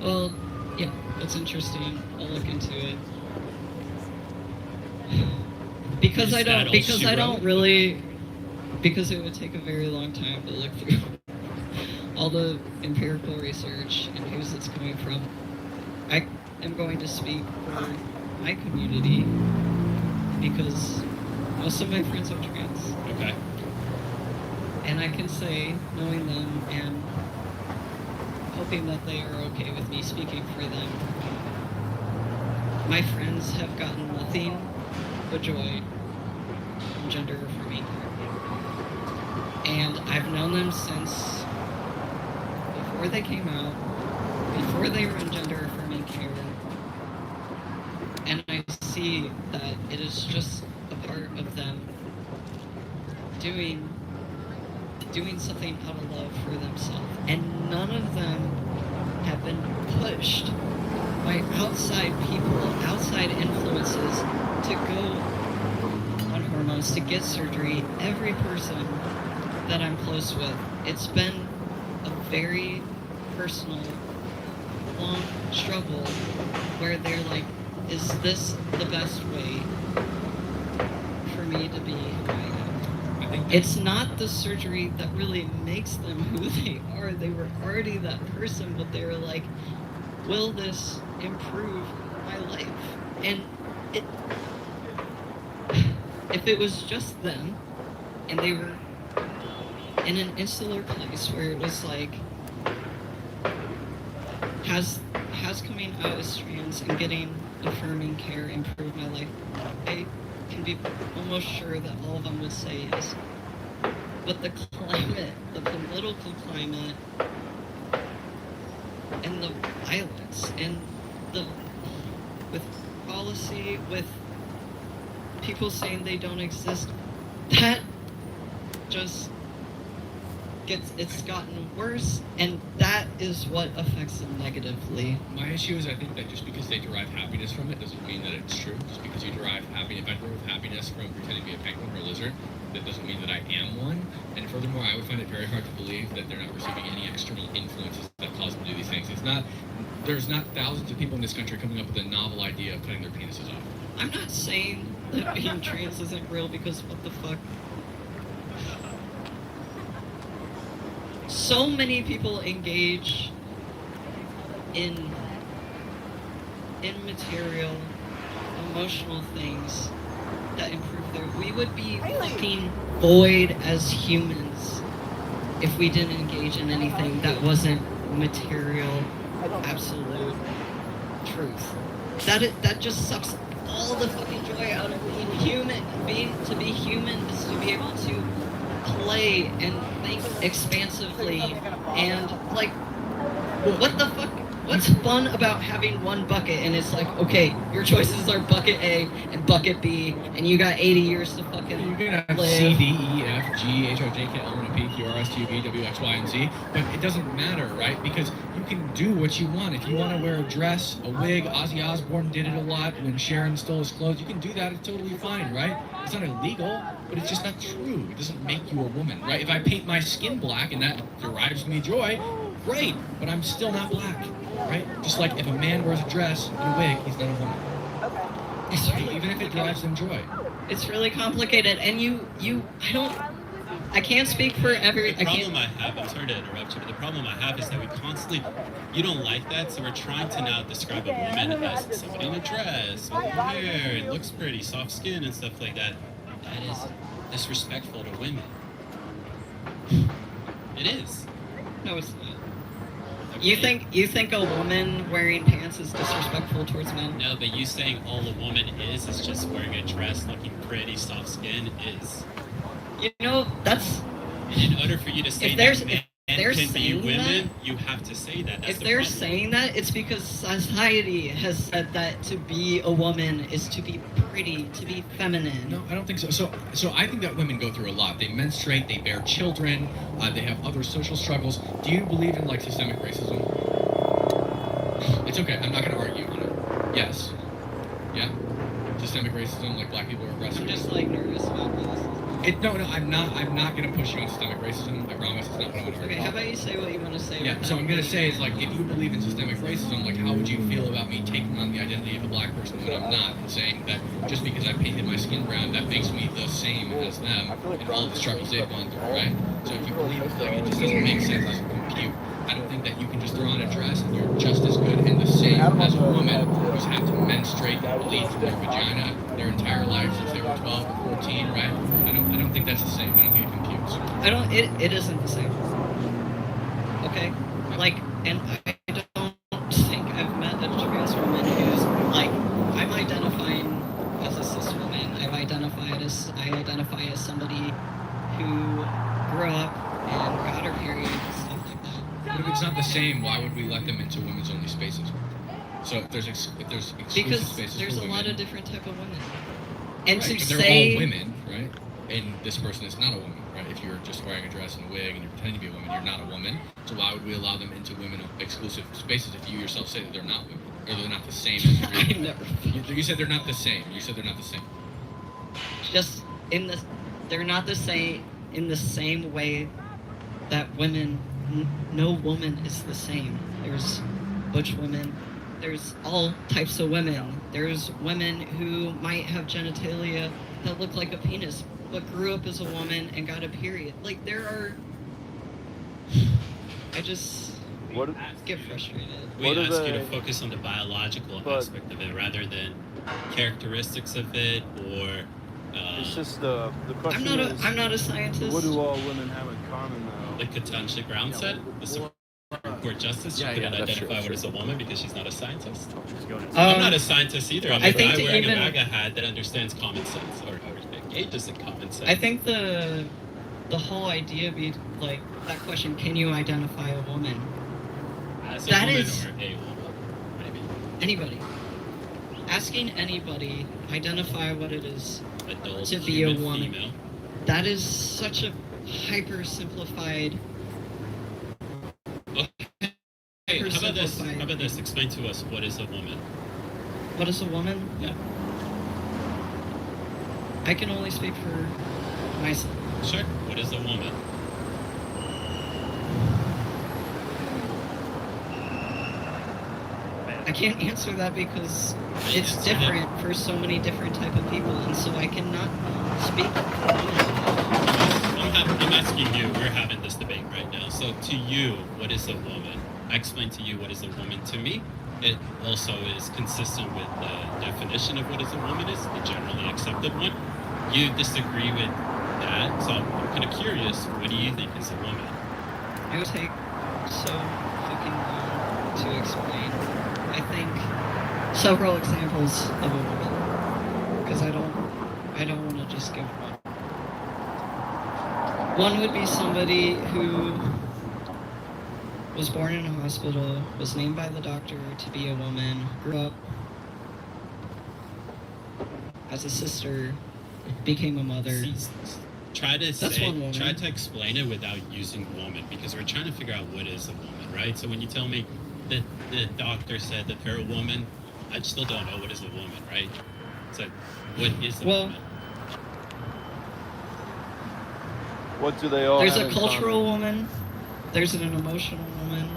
Well, yeah, that's interesting. I'll look into it. Because Is that all because she I wrote? don't really, because it would take a very long time to look through all the empirical research and who's it's coming from. I am going to speak for my community because most of my friends are trans. Okay. And I can say, knowing them and hoping that they are okay with me speaking for them, my friends have gotten nothing but joy from gender affirming care. And I've known them since before they came out, before they were in gender affirming care. And I see that it is just a part of them doing something out of love for themselves. And none of them have been pushed by outside people, outside influences to go on hormones, to get surgery. Every person that I'm close with, it's been a very personal, long struggle where they're like, is this the best way for me to be who I am? I think It's not the surgery that really makes them who they are. They were already that person, but they were like, will this improve my life? And it, if it was just them, and they were in an insular place where it was like, has coming out as trans and getting affirming care improve my life, I can be almost sure that all of them would say yes. But the climate, the political climate, and the violence, and the with policy, with people saying they don't exist, that just it's gotten worse, and that is what affects them negatively. my issue is I think that just because they derive happiness from it doesn't mean that it's true. Just because you derive happiness, if I derive happiness from pretending to be a penguin or a lizard, that doesn't mean that I am one. And furthermore, I would find it very hard to believe that they're not receiving any external influences that cause them to do these things. There's not thousands of people in this country coming up with a novel idea of cutting their penises off. I'm not saying that being trans isn't real, because what the fuck? So many people engage in immaterial, emotional things that improve their. We would be fucking void as humans if we didn't engage in anything that wasn't material, absolute truth. That just sucks all the fucking joy out of being human. To be human is to be able to play and think expansively and like, what the fuck? What's fun about having one bucket and it's like, okay, your choices are bucket A and bucket B, and you got 80 years to fucking You can have live. C, D, E, F, G, H, I, J, K, L, M, N, P, Q, R, S, T, U, V, W, X, Y, and Z, but it doesn't matter, right? Because you can do what you want. If you want to wear a dress, a wig, Ozzy Osbourne did it a lot when Sharon stole his clothes, you can do that, it's totally fine, right? It's not illegal, but it's just not true. It doesn't make you a woman, right? If I paint my skin black and that derives me joy, great, but I'm still not black, right? Just like if a man wears a dress and a wig, he's not a woman. It's really Even if it derives them joy. It's really complicated, and I can't speak for every. The I problem can't. I have, I'm sorry to interrupt you, but the problem I have is that we constantly, you don't like that, so we're trying to now describe a woman as somebody in a dress, with hair, and looks pretty, soft skin, and stuff like that. That is disrespectful to women. It is. No, it's not. You think a woman wearing pants is disrespectful towards men? No, but you saying all a woman is just wearing a dress, looking pretty, soft skin is. You know, that's. In order for you to say If there's- that men if they're can be saying women, you have to say that. That's If the they're problem. saying that, it's because society has said that to be a woman is to be pretty, to be feminine. No, I don't think so. So I think that women go through a lot. They menstruate, they bear children, they have other social struggles. Do you believe in like systemic racism? It's okay. I'm not going to argue on it. Yes. Yeah. Systemic racism, like black people are aggressive. I'm just like nervous about this. No, I'm not gonna push you on systemic racism. I promise it's not what I'm gonna Okay, argue. how about you say what you want to say? Yeah, so I'm gonna say is like, if you believe in systemic racism, like, how would you feel about me taking on the identity of a black person when I'm not, and saying that just because I painted my skin brown, that makes me the same as them and all of the struggles they've gone through, right? So if you believe like it just doesn't make sense, it doesn't compute. I don't think that you can just throw on a dress and you're just as good and the same as a woman who's had to menstruate and bleed from their vagina their entire life since they were 12 or 14, right? I don't think that's the same. I don't think it computes. It isn't the same. Okay? Like, and I don't think I've met a trans woman who's like, I'm identifying as a cis woman. I identify as somebody who grew up and got her period and stuff like that. But if it's not the same, why would we let them into women's only spaces? So if there's exclusive Because spaces there's for a women, lot of different type of women. And right, to but they're say all women, right? And this person is not a woman, right? If you're just wearing a dress and a wig and you're pretending to be a woman, you're not a woman. So why would we allow them into women exclusive spaces if you yourself say that they're not women or they're not the same as you? I never. You said they're not the same. You said they're not the same. Just they're not the same in the same way that women. No woman is the same. There's butch women. There's all types of women. There's women who might have genitalia that look like a penis, but grew up as a woman and got a period. Like, there are. I just get frustrated. We ask you to focus on the biological aspect of it rather than characteristics of it or. It's just the question is. I'm not a scientist. What do all women have in common, though? Like Katancha Brown said, the Supreme Court Justice, she couldn't identify what is a woman because she's not a scientist. I'm not a scientist either. I'm a guy wearing a MAGA hat that understands common sense or engages in common sense. I think the whole idea be like that question: can you identify a woman? As a that woman is or a woman, maybe. Anybody. Asking anybody identify what it is Adult, to be a human, woman. female. That is such a hyper simplified. Hey, how about this? How about this? Explain to us what is a woman. What is a woman? Yeah. I can only speak for myself. Sure. What is a woman? I can't answer that because it's different for so many different type of people, and so I cannot speak. I'm asking you. We're having this debate right now. So, to you, what is a woman? I explained to you what is a woman. To me, it also is consistent with the definition of what is a woman is the generally accepted one. You disagree with that, so I'm kind of curious. What do you think is a woman? It would take so fucking long to explain. I think several examples of a woman, because I don't want to just give one. One would be somebody who was born in a hospital, was named by the doctor to be a woman, grew up as a sister, became a mother. Try to explain it without using woman, because we're trying to figure out what is a woman, right? So when you tell me that the doctor said that they're a woman, I still don't know what is a woman, right? So what is a woman? What do they all There's have a in cultural common? woman. There's an emotional woman.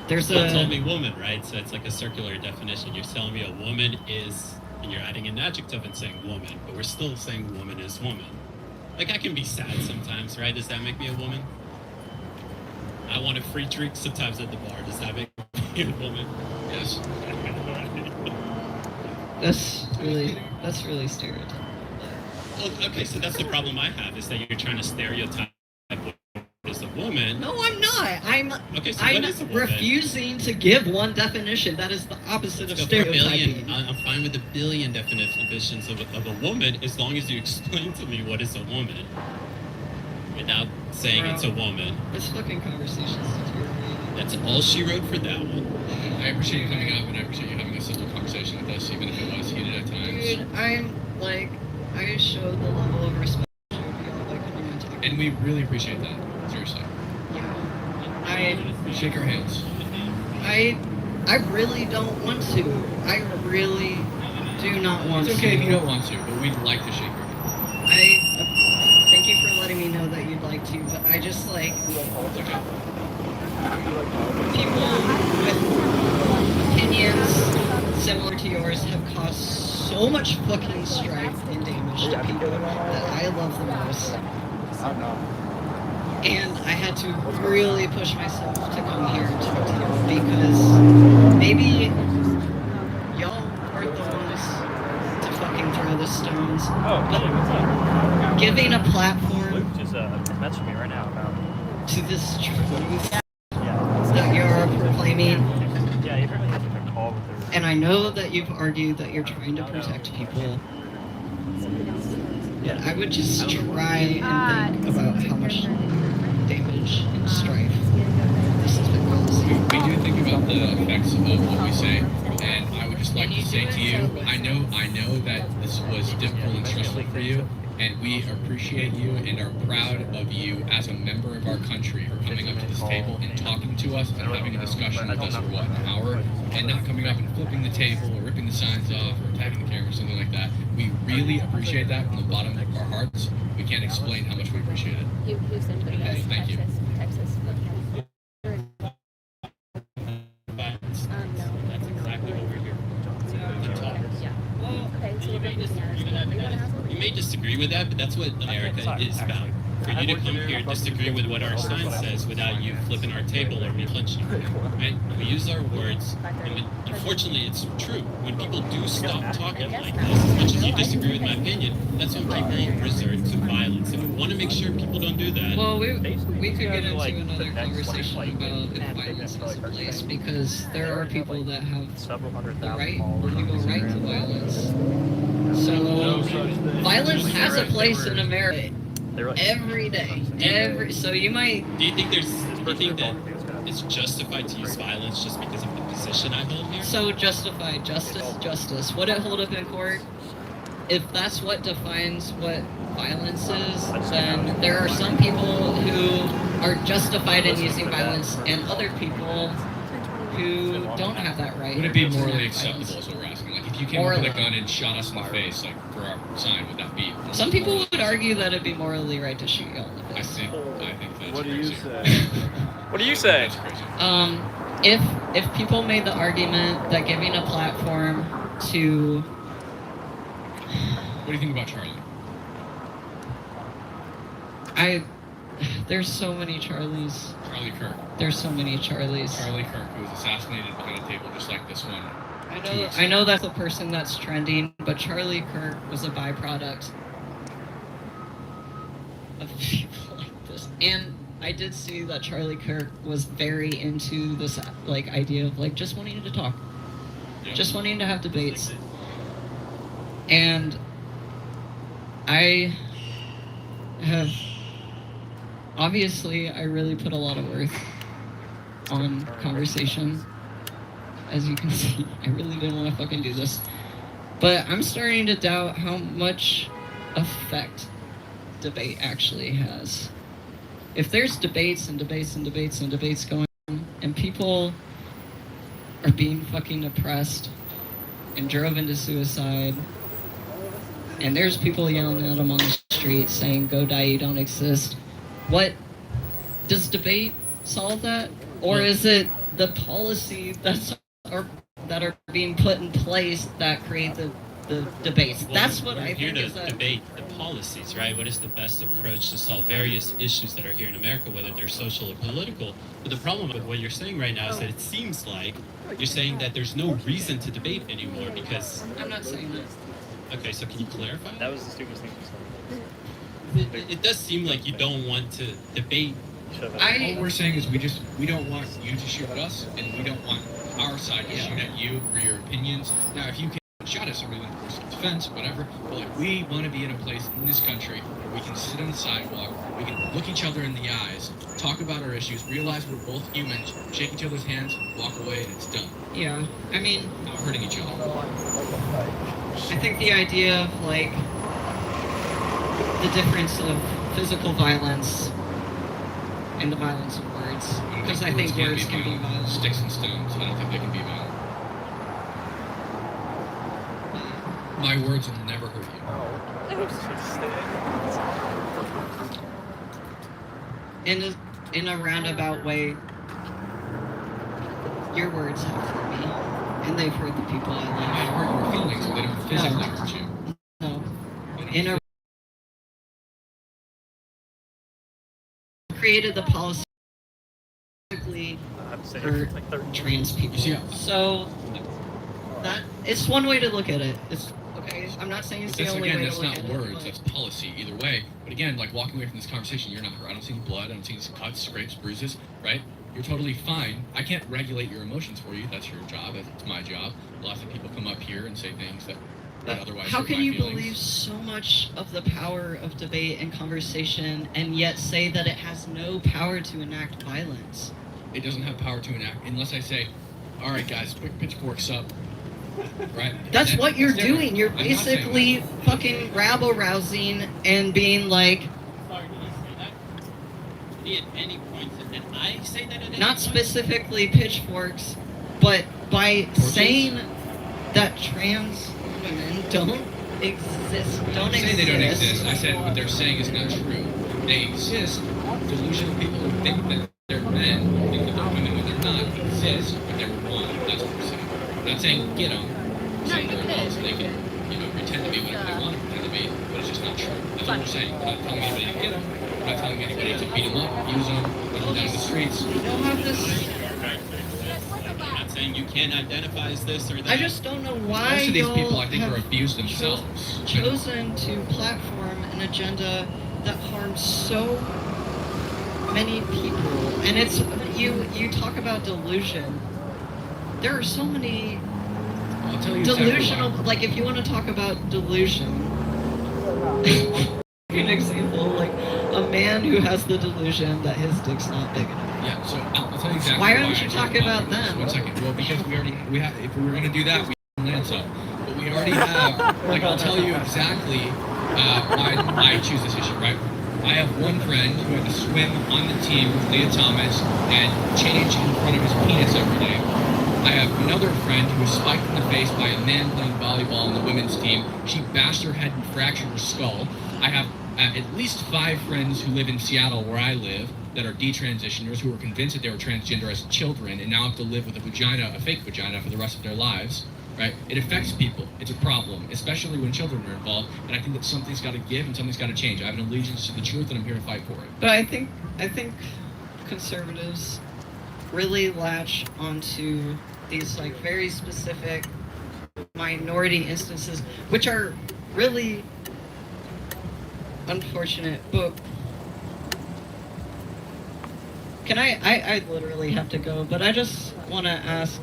There's You told me woman, right? So it's like a circular definition. You're telling me a woman is, and you're adding an adjective and saying woman, but we're still saying woman is woman. Like, I can be sad sometimes, right? Does that make me a woman? I want a free drink sometimes at the bar. Does that make me a woman? Yes. That's really stereotypical. Well, okay, so that's the problem I have, is that you're trying to stereotype what is a woman. No, I'm not. I'm what is a woman? refusing to give one definition. That is the opposite of stereotyping. I'm fine with a billion definitions of a woman as long as you explain to me what is a woman without saying it's a woman. This fucking conversation's deteriorating. That's all she wrote for that one. I appreciate you coming up, and I appreciate you having a civil conversation with us, even if it was heated at times. Dude, I showed the level of respect I showed you all by coming and talking. And we really appreciate that. Seriously. Shake our hands. I really don't want to. I really do not want to. It's okay if you don't want to, but we'd like to shake your hand. like to, but I just like Okay. people with opinions similar to yours have caused so much fucking strife and damage to people that I love the most. And I had to really push myself to come here and talk to you because maybe y'all aren't the ones to fucking throw the stones, but giving a platform Luke just messaged me right now about. to this truth Yeah. that you're proclaiming. Yeah, he apparently has like a call with her. And I know that you've argued that you're trying to protect people. But I would just try and think about how much damage and strife this has been causing. We do think about the effects of what we say, and I would just like to say to you, I know that this was difficult and stressful for you, and we appreciate you and are proud of you as a member of our country for coming up to this table and talking to us and having a discussion with us for what, an hour, and not coming up and flipping the table or ripping the signs off or attacking the camera or something like that. We really appreciate that from the bottom of our hearts. We can't explain how much we appreciate it. Houston, but Okay, thank you. Texas. That's No. exactly what we're here to talk. Yeah. Okay, so You may disagree with that, but that's what America is about. For you to come here and disagree with what our sign says without you flipping our table or me punching you, right? We use our words, and unfortunately, it's true. When people do stop talking like this, as much as you disagree with my opinion, that's when people resort to violence. And we want to make sure people don't do that. Well, we could get into another conversation about if violence has a place, because there are people that have Several hundred the thousand right, followers on legal right to Instagram. violence. So, violence has a place in America They were like, every day. So you might. Do you think that it's justified to use violence just because of the position I hold here? So justified, justice. Would it hold up in court? If that's what defines what violence is, then there are some people who are justified in using violence and other people who don't have that right. Would it be to morally use acceptable violence. is what we're asking? Like, if you came up with a gun and shot us in the face, like, for our sign, would that be? Some people would argue that it'd be morally right to shoot y'all in the I face. think that's What do you crazy. say? What do you say? That's crazy. If people made the argument that giving a platform to What do you think about Charlie? there's so many Charlies. Charlie Kirk. There's so many Charlies. Charlie Kirk, who was assassinated behind a table just like this one. I know that's the person that's trending, but Charlie Kirk was a byproduct of people like this. And I did see that Charlie Kirk was very into this like idea of like just wanting to talk, Yeah. just wanting to have debates. And I have obviously I really put a lot of worth on conversation. As you can see, I really didn't want to fucking do this. But I'm starting to doubt how much effect debate actually has. If there's debates and debates and debates and debates going on, and people are being fucking oppressed and drove into suicide, and there's people yelling at them on the street saying, "Go die, you don't exist," what does debate solve that? Or is it the policy that are being put in place that create the debates? Well, That's what we're I here think to is that. debate the policies, right? What is the best approach to solve various issues that are here in America, whether they're social or political? But the problem with what you're saying right now is that it seems like you're saying that there's no reason to debate anymore because. I'm not saying that. Okay, so can you clarify? That was the stupidest thing she said. It does seem like you don't want to debate. Shut up. All we're saying is we don't want you to shoot at us, and we don't want our side to shoot at you for your opinions. Now, if you can shot us, or we went for self-defense, whatever, but like we want to be in a place in this country where we can sit on the sidewalk, we can look each other in the eyes, talk about our issues, realize we're both humans, shake each other's hands, walk away, and it's done. Yeah, I mean, Not hurting each other. I think the idea of like the difference of physical violence and the violence of words, because I think words can be violent. Sticks and stones, I don't think they can be violent. My words will never hurt you. in a roundabout way, your words have hurt me, and they've hurt the people I They love. might hurt your feelings, but they don't physically hurt you. No, in a created the policy specifically I'm saying for it's like 30 trans people. You see, So that it's one way to look at it. It's okay. I'm not saying it's the That's only again, way that's to look not at words, it. but- that's policy. Either way, but again, like walking away from this conversation, you're not hurt. I don't see any blood. I don't see any cuts, scrapes, bruises. Right? You're totally fine. I can't regulate your emotions for you. That's your job. It's my job. Lots of people come up here and say things that otherwise How hurt can my you feelings. believe so much of the power of debate and conversation and yet say that it has no power to enact violence? It doesn't have power to enact unless I say, "All right, guys, pick pitchforks up." Right? That's what you're different. doing. You're I'm not saying basically that. fucking rabble-rousing and being like, Sorry, did you say that? Did he at any point, and I say that at any not point? specifically pitchforks, but by Torches? saying that trans women don't exist. I didn't say they don't exist. I said what they're saying is not true. They exist. Delusional people who think that they're men, who think that they're women when they're not, exist, but they're one. That's what we're saying. I'm not saying get them. I'm saying they're adults. They can, pretend to be whatever they want to pretend to be, but it's just not true. That's what we're saying. We're not telling anybody to get them. We're not telling anybody to beat them up, abuse them, put them down in the streets. You don't have this. I'm not saying you can't identify as this or that. I just don't know why Most of these y'all people, I think, have are abused themselves. chosen to platform an agenda that harms so many people. And it's you talk about delusion. There are so many I'll tell you delusional. exactly why. Like if you want to talk about delusion, an example like a man who has the delusion that his dick's not big enough. Yeah, so I'll tell you exactly Why why. aren't you I talking talk about this. them? 1 second. Well, because we have if we were gonna do that, we land some. But we already have. Like I'll tell you exactly why I choose this issue. Right. I have one friend who had to swim on the team with Leah Thomas and change in front of his penis every day. I have another friend who was spiked in the face by a man playing volleyball on the women's team. She bashed her head and fractured her skull. I have at least 5 friends who live in Seattle, where I live, that are detransitioners who were convinced that they were transgender as children and now have to live with a fake vagina for the rest of their lives. Right? It affects people. It's a problem, especially when children are involved. And I think that something's got to give and something's got to change. I have an allegiance to the truth, and I'm here to fight for it. But I think conservatives really latch onto these like very specific minority instances, which are really unfortunate. But can I literally have to go, but I just want to ask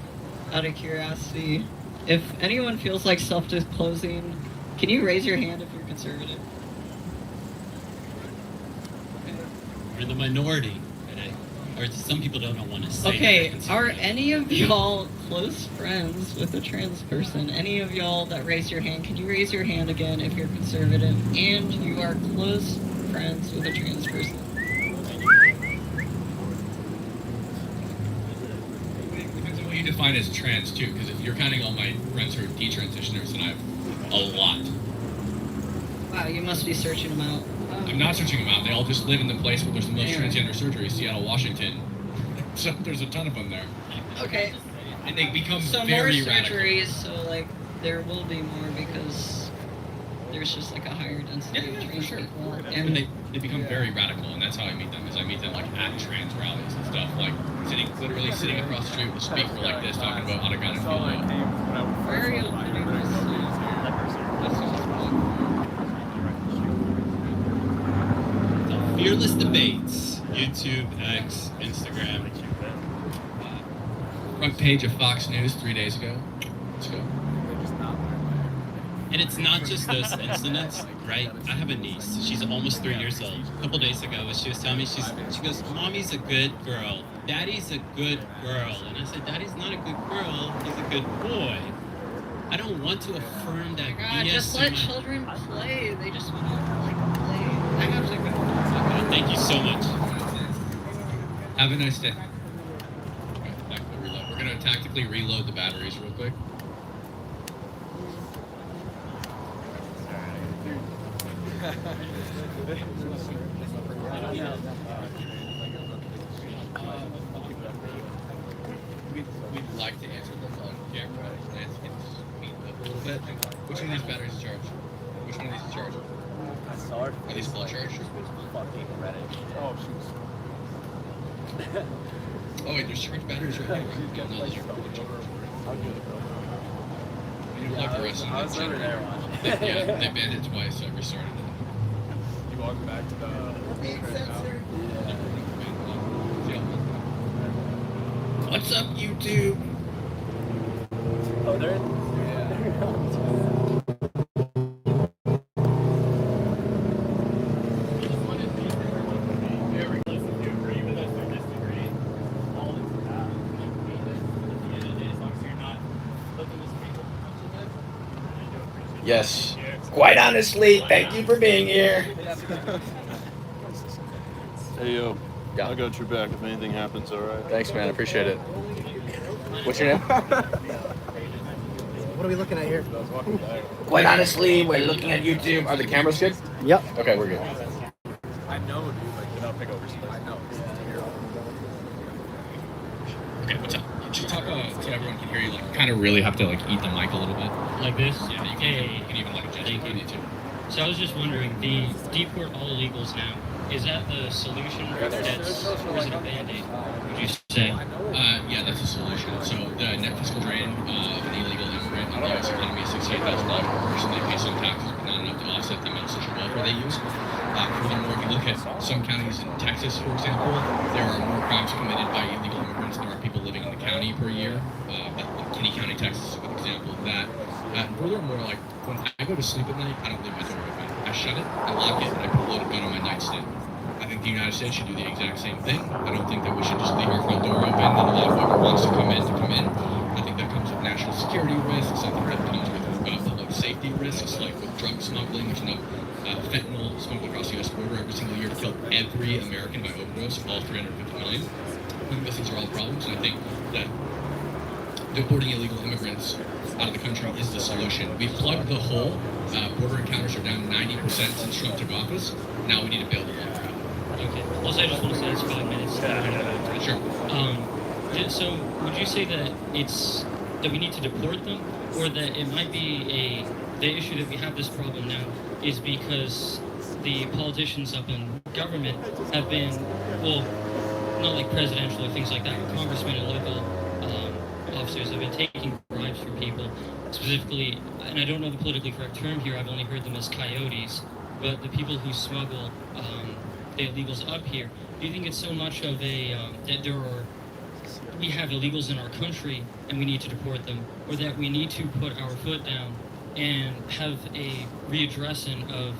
out of curiosity, if anyone feels like self-disclosing, can you raise your hand if you're conservative? We're in the minority, right? Or some people don't want to say. Okay, that they're are conservative. any of y'all close friends with a trans person? Any of y'all that raised your hand, can you raise your hand again if you're conservative and you are close friends with a trans person? Depends on what you define as trans too, because if you're counting all my friends who are detransitioners, then I have a lot. Wow, you must be searching them out. I'm not searching them out. They all just live in the place where there's the most Yeah. transgender surgery, Seattle, Washington. So there's a ton of them there, Okay, and they become so more very radical. surgeries, so like there will be more because there's just like a higher density Yeah, of for trans sure. people. And they become very radical, and that's how I meet them. Is I meet them like at trans rallies and stuff, like literally sitting across the street with a speaker like this, talking about autogynephobia. Where are you living this? Fearless Debates, YouTube, X, Instagram. Front page of Fox News 3 days ago. Let's go. And it's not just those incidents, right? I have a niece. She's almost 3 years old. A couple days ago, she was telling me, she goes, "Mommy's a good girl. Daddy's a good girl." And I said, "Daddy's not a good girl. He's a good boy." I don't want to affirm that God, BS just in let my- children play. They just want to like play. I have to go. Thank you so much. Have a nice day. Tactical reload. We're gonna tactically reload the batteries real quick. like to answer them on camera. Lance can speed up a little bit. Which one of these batteries is charged? Which one of these is charged? Are these full charged? Fucking Reddit. Oh, shoot. Oh wait, there's charged batteries right here. Right? No, those are fully charged. You like the rest of I them. was over there watching. Yeah, they banned it twice, so I restarted it. You walk back to the What's up, YouTube? Oh, they're Yes. Quite honestly, thank you for being here. Hey, yo. Yeah. I got your back if anything happens, all right? Thanks, man. I appreciate it. What's your name? What are we looking at here? Quite honestly, we're looking at YouTube. Are the cameras good? Yep. Okay, we're good. I know, dude. Like, without pick over. I know. Okay, what's up? Just talk so everyone can hear you. Like, kind of really have to like eat the mic a little bit. Like this? Yeah, you can even like adjust Thank if you. you need to. So I was just wondering, the deport all illegals now, is that the solution or is it a band-aid, would you say? Yeah, that's a solution. So the net fiscal drain of an illegal immigrant in the U.S. economy is $68,000 per person. They pay some taxes, but not enough to offset the amount of social welfare they use. Furthermore, if you look at some counties in Texas, for example, there are more crimes committed by illegal immigrants than there are people living in the county per year. Kinney County, Texas is a good example of that. Furthermore, like when I go to sleep at night, I don't leave my door open. I shut it, I lock it, and I put a loaded gun on my nightstand. I think the United States should do the exact same thing. I don't think that we should just leave our front door open and allow whoever wants to come in. I think that comes with national security risks. I think that comes with public safety risks, like with drug smuggling, which fentanyl smuggled across the U.S. border every single year to kill every American by overdose, all 350 million. I think those things are all problems, and I think that deporting illegal immigrants out of the country is the solution. We've plugged the hole. Border encounters are down 90% since Trump took office. Now we need to bail the water out. Okay. Also, I just want to say it's 5 minutes. Sure. So would you say that that we need to deport them, or that it might be the issue that we have this problem now is because the politicians up in government have been, well, not like presidential or things like that, but congressmen and local officers have been taking bribes from people, specifically, and I don't know the politically correct term here, I've only heard them as coyotes, but the people who smuggle the illegals up here. Do you think it's so much of that we have illegals in our country and we need to deport them, or that we need to put our foot down and have a readdressing of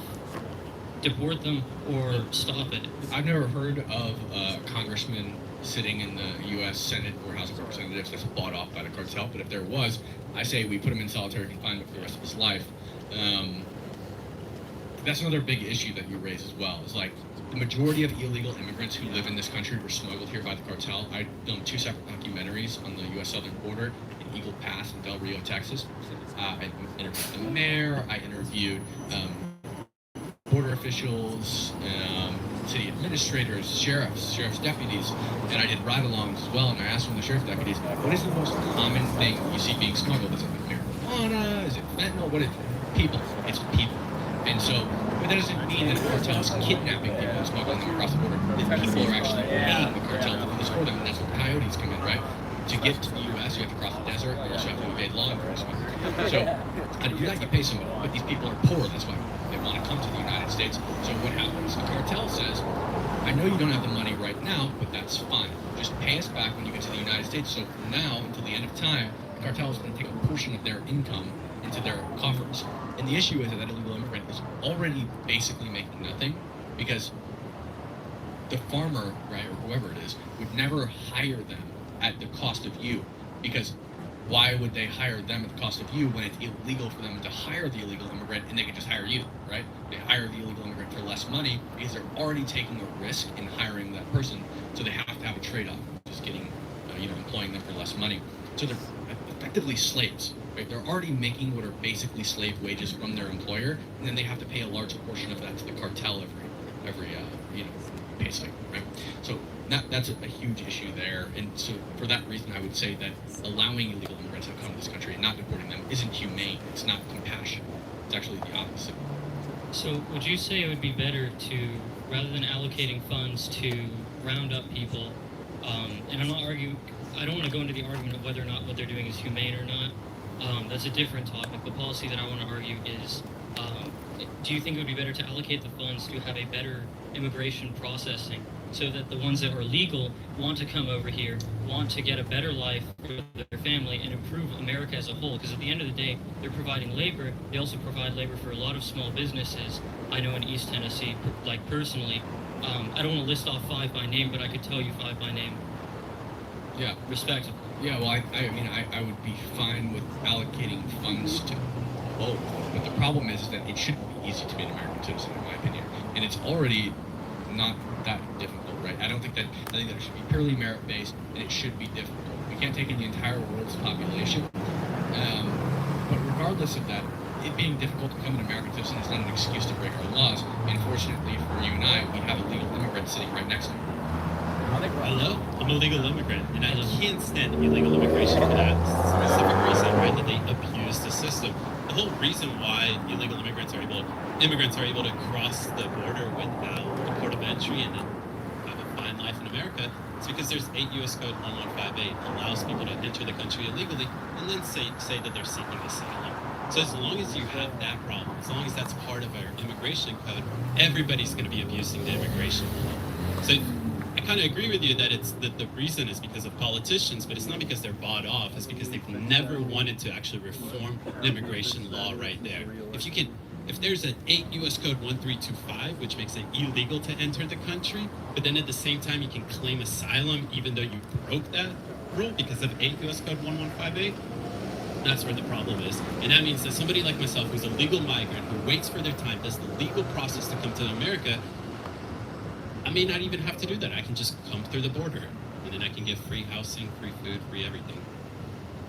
deport them or stop it? I've never heard of a congressman sitting in the U.S. Senate or House of Representatives that's bought off by the cartel, but if there was, I say we put him in solitary confinement for the rest of his life. That's another big issue that you raise as well. It's like the majority of illegal immigrants who live in this country were smuggled here by the cartel. I filmed 2 separate documentaries on the U.S. southern border in Eagle Pass in Del Rio, Texas. I interviewed the mayor. I interviewed border officials, city administrators, sheriff's deputies, and I did ride-alongs as well. And I asked one of the sheriff's deputies, "What is the most common thing you see being smuggled? Is it marijuana? Is it fentanyl? What is it?" People. It's people. And so, but that doesn't mean that the cartel is kidnapping people and smuggling them across the border. If people are actually paying the cartel to do this for them, and that's where coyotes come in, right? To get to the U.S., you have to cross the desert, and you also have to evade law enforcement. So, to do that, you pay somebody. But these people are poor, that's why they want to come to the United States. So what happens? The cartel says, I know you don't have the money right now, but that's fine. Just pay us back when you get to the United States. So from now until the end of time, the cartel is going to take a portion of their income into their coffers. And the issue is that that illegal immigrant is already basically making nothing because the farmer, right, or whoever it is, would never hire them at the cost of you. Because why would they hire them at the cost of you when it's illegal for them to hire the illegal immigrant and they can just hire you, right? They hire the illegal immigrant for less money because they're already taking a risk in hiring that person, so they have to have a trade-off, just getting, employing them for less money. So they're effectively slaves, right? They're already making what are basically slave wages from their employer, and then they have to pay a large portion of that to the cartel every pay cycle, right? So that's a huge issue there. And so for that reason, I would say that allowing illegal immigrants to come to this country and not deporting them isn't humane. It's not compassionate. It's actually the opposite. So would you say it would be better to, rather than allocating funds to round up people, and I don't want to go into the argument of whether or not what they're doing is humane or not. That's a different topic. The policy that I want to argue is, do you think it would be better to allocate the funds to have a better immigration processing so that the ones that are legal want to come over here, want to get a better life for their family and improve America as a whole? Because at the end of the day, they're providing labor. They also provide labor for a lot of small businesses. I know in East Tennessee, like personally, I don't want to list off 5 by name, but I could tell you 5 by name. Yeah. Respectively. Yeah, well, I mean, I would be fine with allocating funds to both. But the problem is that it shouldn't be easy to be an American citizen, in my opinion. And it's already not that difficult, right? I think that it should be purely merit-based, and it should be difficult. We can't take in the entire world's population. But regardless of that, it being difficult to become an American citizen is not an excuse to break our laws. And fortunately for you and I, we have a legal immigrant sitting right next to you. Hello, I'm a legal immigrant, and I can't stand illegal immigration for that specific reason, right? That they abuse the system. The whole reason why illegal immigrants are able to cross the border without the port of entry and then have a fine life in America is because there's 8 U.S. Code 1158 allows people to enter the country illegally and then say that they're seeking asylum. So as long as you have that problem, as long as that's part of our immigration code, everybody's going to be abusing the immigration law. So I kind of agree with you that the reason is because of politicians, but it's not because they're bought off. It's because they've never wanted to actually reform the immigration law right there. If there's an 8 U.S. Code 1325, which makes it illegal to enter the country, but then at the same time you can claim asylum even though you broke that rule because of 8 U.S. Code 1158, that's where the problem is. And that means that somebody like myself who's a legal migrant, who waits for their time, does the legal process to come to America, I may not even have to do that. I can just come through the border, and then I can get free housing, free food, free everything.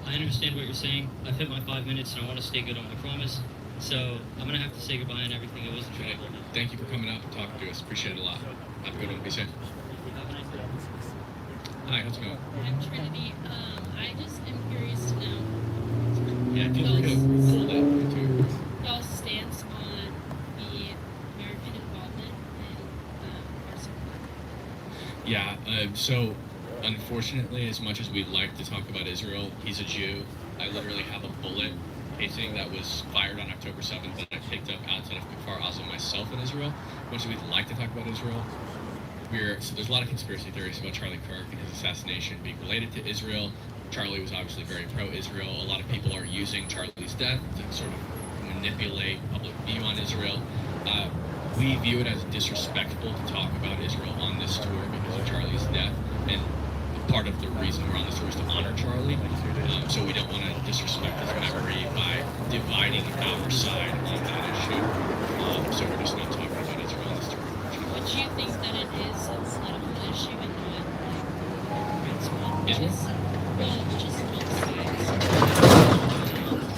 I understand what you're saying. I've hit my 5 minutes, and I want to stay good on my promise. So I'm going to have to say goodbye and everything. It was a Okay. trouble. Thank you for coming out and talking to us. Appreciate it a lot. Have a good one. Be safe. Have a nice day. Hi, how's it going? I'm Trinity. I just am curious to know Yeah, feel free to hold that too. y'all's stance on the American involvement in our civil war. Yeah, so unfortunately, as much as we'd like to talk about Israel, he's a Jew. I literally have a bullet casing that was fired on October 7th that I picked up outside of Kfar Aza myself in Israel. As much as we'd like to talk about Israel, so there's a lot of conspiracy theories about Charlie Kirk and his assassination being related to Israel. Charlie was obviously very pro-Israel. A lot of people are using Charlie's death to sort of manipulate public view on Israel. We view it as disrespectful to talk about Israel on this tour because of Charlie's death, and part of the reason we're on this tour is to honor Charlie. So we don't want to disrespect his memory by dividing our side on that issue. So we're just not talking about Israel on this tour. Would you think that it is a political issue and not like principle? Israel? Just both sides.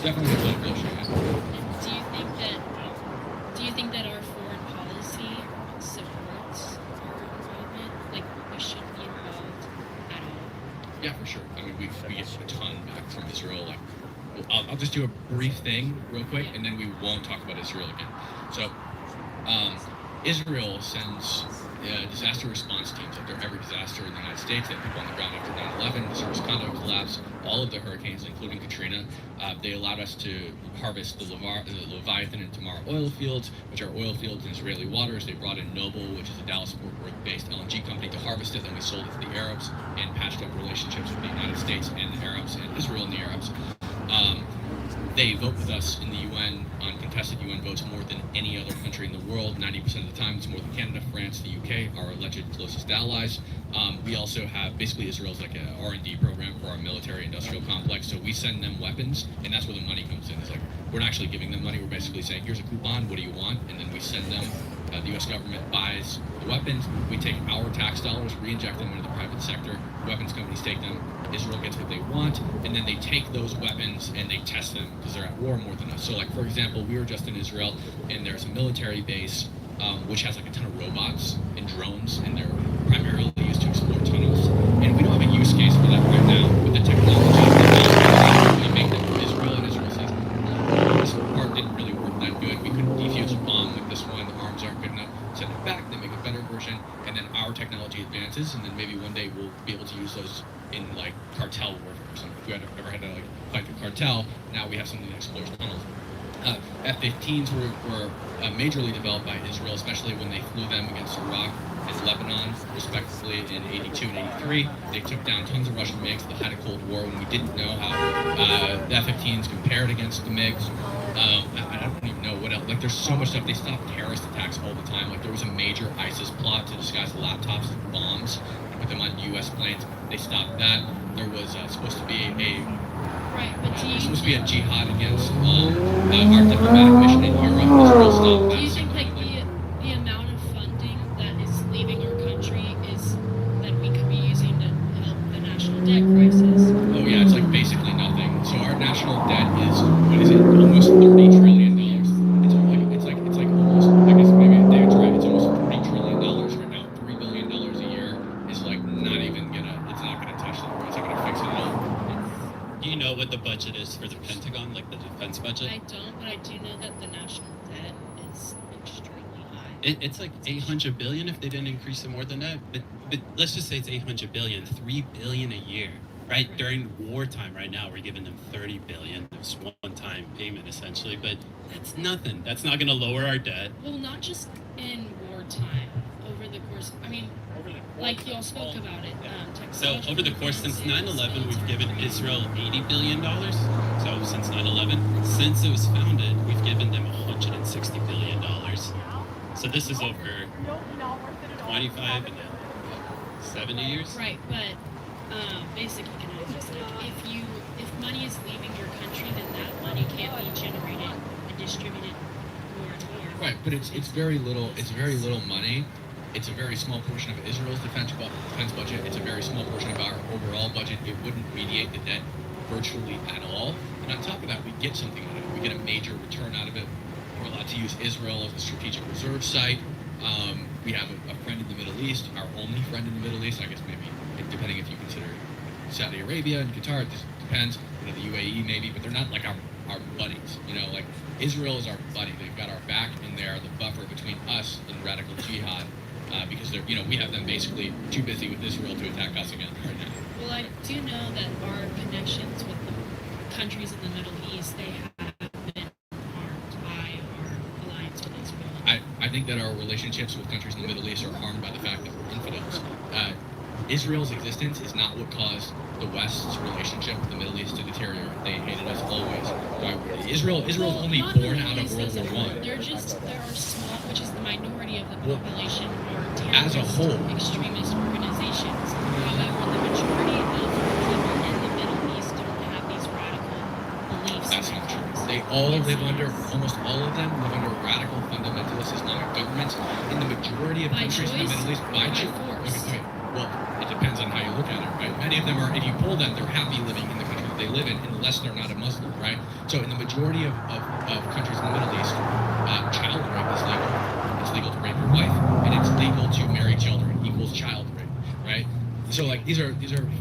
Definitely a political issue. Yeah. And do you think that our foreign policy supports our involvement? Like we should be involved at all? Yeah, for sure. I mean, we get a ton back from Israel. Like, I'll just do a brief thing real quick, and then we won't talk about Israel again. So, Israel sends disaster response teams after every disaster in the United States. They have people on the ground after 9/11, the Suez condo collapse, all of the hurricanes, including Katrina. They allowed us to harvest the Leviathan and Tamar oil fields, which are oil fields in Israeli waters. They brought in Noble, which is a Dallas-Fort Worth-based LNG company, to harvest it. Then we sold it to the Arabs and patched up relationships with the United States and the Arabs and Israel and the Arabs. They vote with us in the UN on contested UN votes more than any other country in the world. 90% of the time, it's more than Canada, France, the UK, our alleged closest allies. We also have, basically Israel's like a R&D program for our military industrial complex. So we send them weapons, and that's where the money comes in. It's like, we're not actually giving them money. We're basically saying, here's a coupon, what do you want? And then we send them, the US government buys the weapons. We take our tax dollars, re-inject them into the private sector. Weapons companies take them. Israel gets what they want, and then they take those weapons and they test them because they're at war more than us. So, like, for example, we were just in Israel, and there's a military base which has like a ton of robots and drones, and they're primarily used to explore tunnels. And we don't have a use case for that right now with the technology that we make them for Israel, and Israel says, this part didn't really work that good. We couldn't defuse a bomb like this one. The arms aren't good enough. Send it back. They make a better version, and then our technology advances, and then maybe one day we'll be able to use those in like cartel warfare or something. If we ever had to like fight the cartel, now we have something that explores tunnels. F-15s were majorly developed by Israel, especially when they flew them against Iraq and Lebanon, respectively, in 82 and 83. They took down tons of Russian MiGs at the height of Cold War when we didn't know how the F-15s compared against the MiGs. I don't even know what else. Like, there's so much stuff. They stop terrorist attacks all the time. Like, there was a major ISIS plot to disguise laptops as bombs and put them on U.S. planes. They stopped that. There was supposed to be a jihad against our diplomatic mission in Europe. Israel stopped that. Do you think like the amount of funding that is leaving our country is that we could be using to help the national debt crisis? Oh yeah, it's like basically nothing. So our national debt is, what is it, almost $30 trillion. It's like almost, I guess maybe David's right, it's almost $40 trillion right now. $3 billion a year is like not even it's not gonna touch that. It's not gonna fix it at all. Do you know what the budget is for the Pentagon, like the defense budget? I don't, but I do know that the national debt is extremely high. It's like 800 billion if they didn't increase it more than that. But let's just say it's 800 billion, 3 billion a year, right? During wartime right now, we're giving them 30 billion. It's one-time payment essentially, but that's nothing. That's not going to lower our debt. Well, not just in wartime. Over the course, I mean, like y'all spoke about it. So over the course since 9/11, we've given Israel $80 billion. So since 9/11, since it was founded, we've given them $160 billion. So this is over 25 and 70 years. Right, but basic economics. Like if money is leaving your country, then that money can't be generated and distributed more and more. Right, but it's very little. It's very little money. It's a very small portion of Israel's defense budget. It's a very small portion of our overall budget. It wouldn't mediate the debt virtually at all. And on top of that, we get something out of it. We get a major return out of it. We're allowed to use Israel as a strategic reserve site. We have a friend in the Middle East, our only friend in the Middle East, I guess maybe, depending if you consider Saudi Arabia and Qatar, it just depends, the UAE maybe, but they're not like our buddies, like Israel is our buddy. They've got our back and they're the buffer between us and radical jihad. Because they're, we have them basically too busy with Israel to attack us again right now. Well, I do know that our connections with the countries in the Middle East, they have been harmed by our alliance with Israel. I think that our relationships with countries in the Middle East are harmed by the fact that we're infidels. Israel's existence is not what caused the West's relationship with the Middle East to deteriorate. They hated us always. Israel's only born out of World War I. There are small, which is the minority of the population, are as a whole extremist organizations. However, the majority of people in the Middle East don't have these radical beliefs. That's not true. They all live under, almost all of them live under radical fundamentalist Islamic governments in the majority of countries in the Middle East. By choice. Okay. Well, it depends on how you look at it, right? Many of them are, if you poll them, they're happy living in the country that they live in, unless they're not a Muslim, right? So in the majority of countries in the Middle East, child rape is legal. It's legal to rape your wife, and it's legal to marry children equals child rape, right? So like these are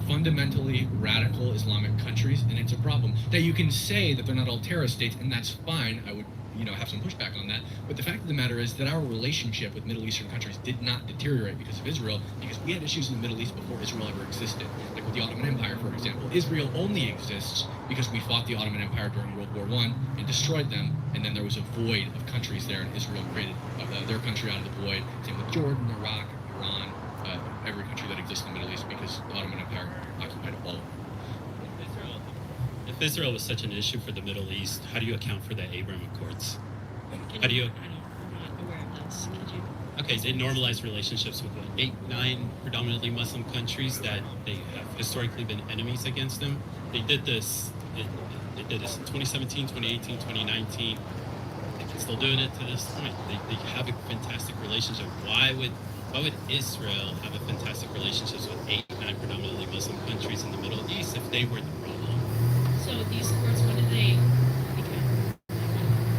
fundamentally radical Islamic countries, and it's a problem. Now you can say that they're not all terrorist states, and that's fine. I would have some pushback on that. But the fact of the matter is that our relationship with Middle Eastern countries did not deteriorate because of Israel, because we had issues in the Middle East before Israel ever existed. Like with the Ottoman Empire, for example. Israel only exists because we fought the Ottoman Empire during World War I and destroyed them, and then there was a void of countries there, and Israel created their country out of the void. Same with Jordan, Iraq, Iran, every country that exists in the Middle East, because the Ottoman Empire occupied all of them. If Israel was such an issue for the Middle East, how do you account for the Abraham Accords? I'm not aware of this. Could you? Okay, they normalized relationships with 9 predominantly Muslim countries that they have historically been enemies against them. They did this. They did this in 2017, 2018, 2019. They're still doing it to this point. They have a fantastic relationship. Why would Israel have a fantastic relationship with 9 predominantly Muslim countries in the Middle East if they were the problem? So these courts, when did they become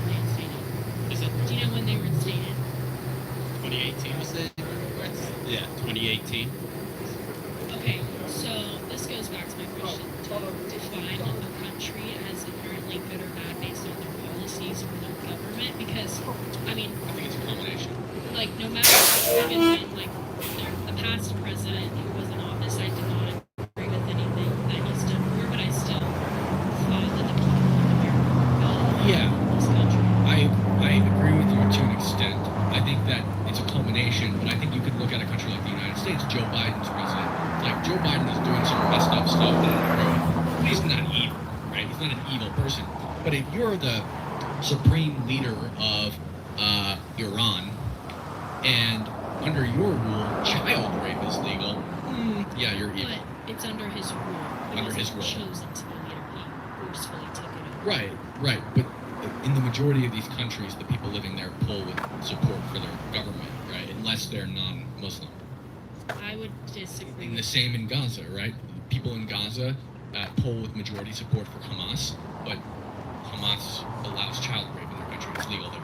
instated? Is it? Do you know when they were instated? Yeah, 2018. Okay, so this goes back to my question. To define a country as inherently good or bad based on their policies or their government, because I mean, I think it's a combination. like no matter even when like the past president who was in office, I did not agree with anything that he stood for, but I still thought that the people of America were good Yeah. in this country. I agree with you to an extent. I think that it's a culmination, but I think you could look at a country like the United States. Joe Biden's president. Like Joe Biden is doing some messed up stuff that I agree with. But he's not evil, right? He's not an evil person. But if you're the supreme leader of Iran, and under your rule, child rape is legal, yeah, you're evil. But it's under his rule. He Under his wasn't rule. chosen to be leader. He forcefully took it over. Right. But in the majority of these countries, the people living there pull with support for their government, right? Unless they're non-Muslim. I would disagree. And the with same in Gaza, right? People in Gaza pull with majority support for Hamas, but Hamas allows child rape in their country. It's legal there.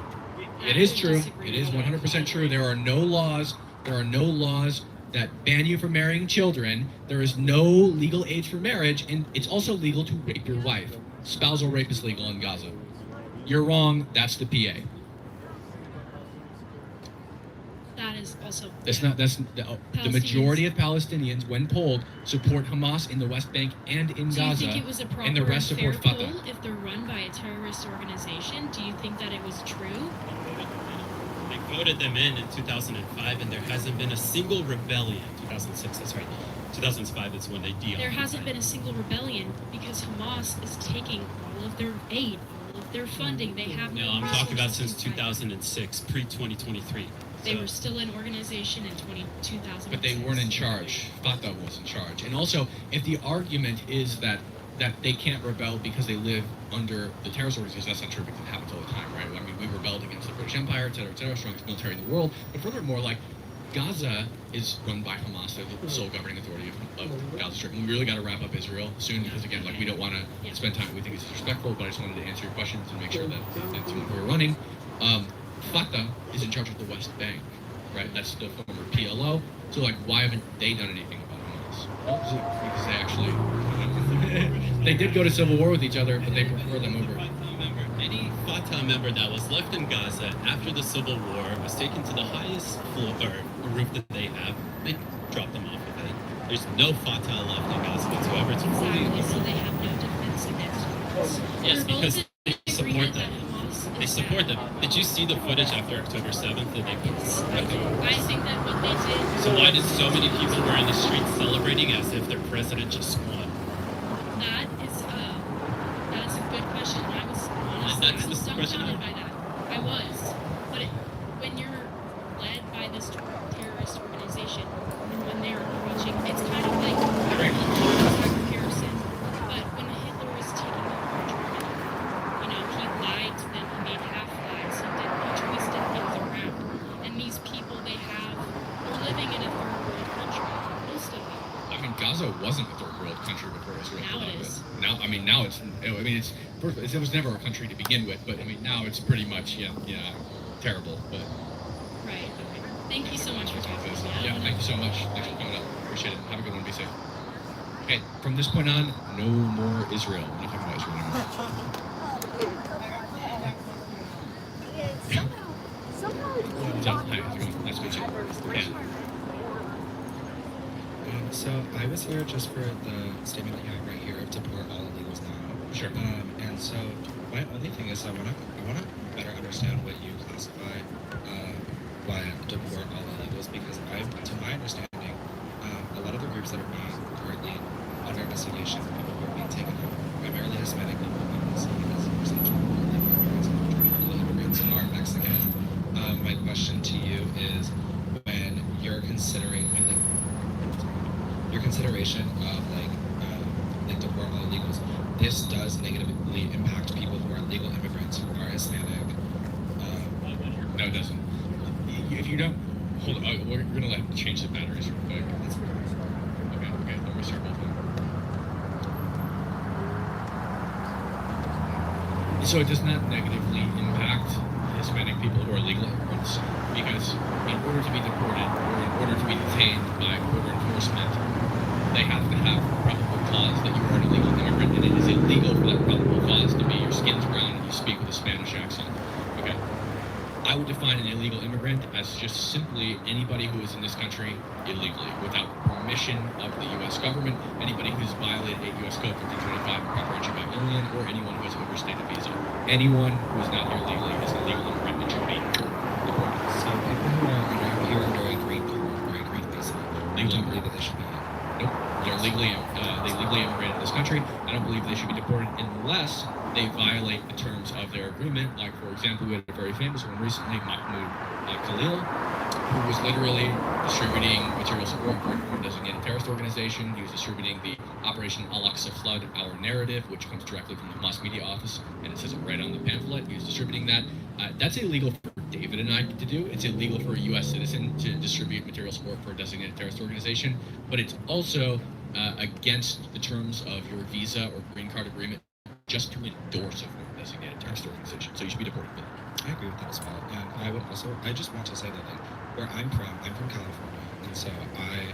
It is true. It is 100% true. There are no laws. There are no laws that ban you from marrying children. There is no legal age for marriage, and it's also legal to rape your wife. Spousal rape is legal in Gaza. You're wrong. That's the PA. That is also. That's not. That's the majority of Palestinians, when polled, support Hamas in the West Bank and in Do you Gaza, think it was a proper and the rest and fair support poll Fatah. if they're run by a terrorist organization? Do you think that it was true? They voted them in 2005, and there hasn't been a single rebellion. 2006, that's right. 2005 is when they deal. There hasn't been a single rebellion because Hamas is taking all of their aid, all of their funding. They have No, no I'm talking about resources since to fight. 2006, pre-2023. They were still in organization in 2006. But they weren't in charge. Fatah was in charge. And also, if the argument is that they can't rebel because they live under the terrorist organizations, that's not true because it happens all the time, right? I mean, we rebelled against the British Empire, et cetera, strongest military in the world. But furthermore, like, Gaza is run by Hamas. They're the sole governing authority of Gaza Strip. And we really got to wrap up Israel soon because, again, like, we don't want to spend time. We think it's disrespectful, but I just wanted to answer your questions and make sure that we're running. Fatah is in charge of the West Bank, right? That's the former PLO. So, like, why haven't they done anything about Hamas? Well, because they actually they did go to civil war with each other, but they prefer them over. Any Fatah member that was left in Gaza after the civil war was taken to the highest floor or roof that they have. They dropped them off with it. There's no Fatah left in Gaza whatsoever. It's fully Exactly, so they have no defense against Hamas. Yes, We're both because in they support agreement them. that Hamas They is support bad. them. Did you see the footage after October 7th that they Yes, I do. I think that what they did. So why did so many people were in the streets celebrating as if their president just won? That is a good question. I was honestly, That's I was the question dumbfounded by that. I was, but when you're led by this terrorist organization, and when they're preaching, it's kind of like I don't know if it's a comparison, but when Hitler was taking over Germany, he lied to them. He made half lies. He twisted things around, and these people they're living in a third world country. Most of them. I mean, Gaza wasn't a third world country before Israel. Now it collapsed. is. Now it's. I mean, it was never a country to begin with, but I mean, now it's pretty much terrible. But Right. Okay. Thank you so much for talking to me. I yeah, don't thank you so much. Thanks for coming up. Appreciate it. Have a good one. Be safe. Okay, from this point on, no more Israel. We're not talking about Israel anymore. So, hi, how's it going? Nice to meet you. Yeah. So I was here just for the statement that you have right here of deport all illegals now. Sure. And so my only thing is I wanna better understand what you classify by deport all illegals, because to my understanding, a lot of the groups that are being currently under investigation, people who are being taken out, primarily Hispanic people, because percentage of illegal immigrants are Mexican. My question to you is, when you're considering your consideration of like deport all illegals, this does negatively impact people who are legal immigrants who are Hispanic. No, it doesn't. If you don't hold on, we're gonna change the batteries real quick. Okay. Let me start both of them. So it does not negatively impact Hispanic people who are legal immigrants, because in order to be deported or in order to be detained by border enforcement, they have to have probable cause that you are an illegal immigrant, and it is illegal for that probable cause to be your skin's brown and you speak with a Spanish accent. Okay. I would define an illegal immigrant as just simply anybody who is in this country illegally, without permission of the U.S. government, anybody who's violated 8 U.S. Code 1325 improper entry by alien, or anyone who has overstayed a visa. Anyone who is not here legally is an illegal immigrant and should be deported. So people who are here under a green card or a green visa, you don't believe that they should be here? Nope. They're legally immigrated to this country. I don't believe they should be deported unless they violate the terms of their agreement. Like, for example, we had a very famous one recently, Mahmoud Khalil, who was literally distributing material support for a designated terrorist organization. He was distributing the Operation Al-Aqsa Flood, Our Narrative, which comes directly from the Hamas Media Office, and it says it right on the pamphlet. He was distributing that. That's illegal for David and I to do. It's illegal for a U.S. citizen to distribute material support for a designated terrorist organization, but it's also against the terms of your visa or green card agreement just to endorse a designated terrorist organization. So you should be deported for that. I agree with that as well. And I just want to say that, like, where I'm from California, and so I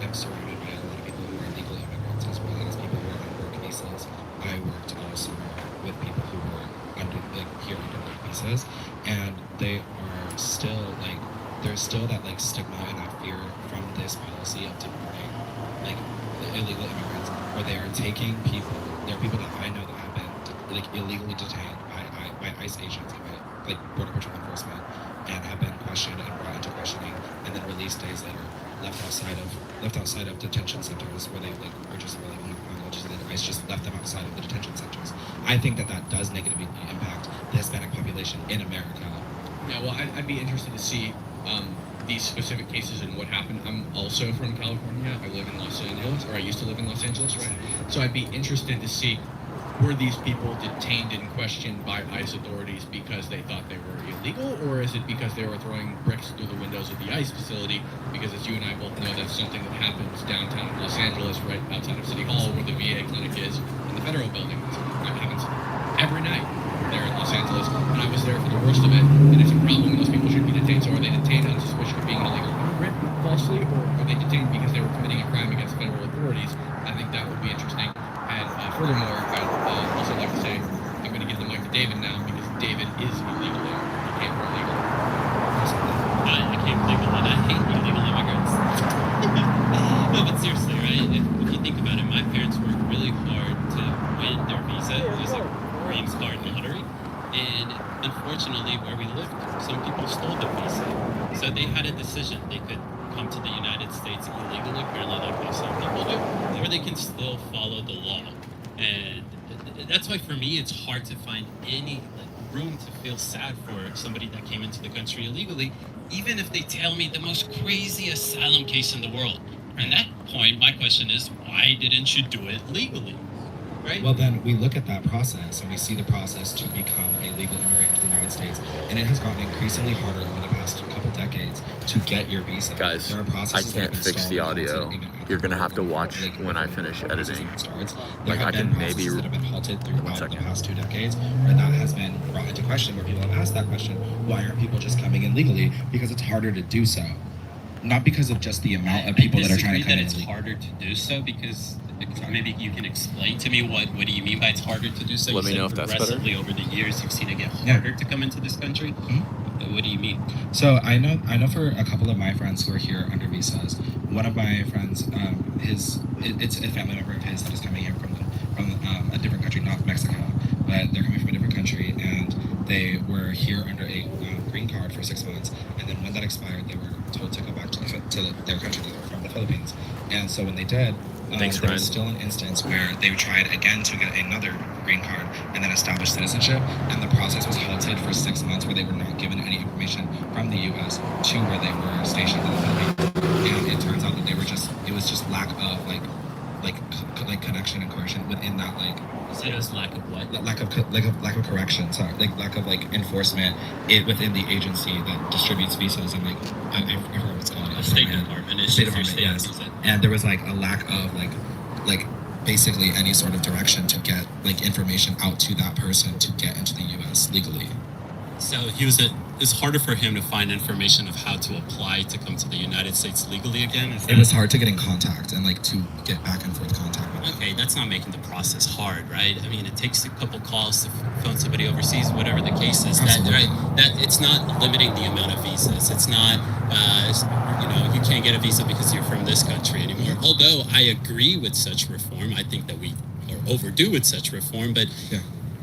am surrounded by a lot of people who are legal immigrants as well as people who are on work visas. I worked all summer with people who were here under work visas, and they are still, like, there's still that, like, stigma and that fear from this policy of deporting, like, illegal immigrants, where they are taking people. There are people that I know that have been, like, illegally detained by ICE agents, by, like, Border Patrol enforcement, and have been questioned and brought into questioning, and then released days later, left outside of detention centers where they, like, were just really ICE just left them outside of the detention centers. I think that does negatively impact the Hispanic population in America. Yeah, well, I'd be interested to see these specific cases and what happened. I'm also from California. I live in Los Angeles, or I used to live in Los Angeles, right? So I'd be interested to see, were these people detained and questioned by ICE authorities because they thought they were illegal, or is it because they were throwing bricks through the windows of the ICE facility? Because as you and I both know, that's something that happens downtown Los Angeles, right outside of City Hall, where the VA clinic is, in the federal building. That happens every night there in Los Angeles, and I was there for the worst of it, and it's a problem. Those people should be detained. So are they detained on suspicion of being an illegal immigrant falsely, or are they detained because they were committing a crime against federal authorities? I think that would be interesting. And furthermore, I'd also like to say, I'm going to give the mic to David now, because David is illegal. He can't be legal. I can't legal, and I hate illegal immigrants. No, but seriously, right? If you think about it, my parents worked really hard to win their visa. It was a green card lottery. And unfortunately, where we lived, some people stole the visa. So they had a decision. They could come to the United States illegally, apparently like some people do, or they can still follow the law. And that's why for me it's hard to find any room to feel sad for somebody that came into the country illegally, even if they tell me the most crazy asylum case in the world. And at that point, my question is, why didn't you do it legally? Right? Well, then we look at that process and we see the process to become a legal immigrant to the United States, and it has gotten increasingly harder over the past couple decades to get your visa. Guys, there are I processes that can't have fix the installed audio. You're gonna have to watch when I finish editing. Like, I can maybe that have been halted throughout the 1 second. past 2 decades, where that has been brought into question, where people have asked that question: why aren't people just coming in legally? Because it's harder to do so, not because of just the amount of people that are trying to come in. I disagree that it's harder to do so, because maybe you can explain to me what do you mean by it's harder to do so? Let you me said know if that's better. progressively over the years you've seen it get harder to come into this country. What do you mean? So I know for a couple of my friends who are here under visas, one of my friends, it's a family member of his that is coming here from a different country, not Mexico, but they're coming from a different country, and they were here under a green card for 6 months, and then when that expired, they were told to go back to their country. They were from the Philippines, and so when they did, there was still an instance where they tried again to get another green card and then establish citizenship, and the process was halted for 6 months, where they were not given any information from the U.S. to where they were stationed in the Philippines. And it turns out that it was just lack of like connection and coercion within that, like. So it was lack of what? Lack of correction. Sorry, lack of enforcement within the agency that distributes visas. And I forgot what's called. The State Department. State Department, yes. And there was a lack of basically any sort of direction to get information out to that person to get into the U.S. legally. So it's harder for him to find information of how to apply to come to the United States legally again. It was hard to get in contact and like to get back and forth contact with them. Okay, that's not making the process hard, right? I mean, it takes a couple calls to phone somebody overseas, whatever the case is. That, right? That it's not limiting the amount of visas. It's not, you can't get a visa because you're from this country anymore. Although I agree with such reform, I think that we are overdue with such reform. But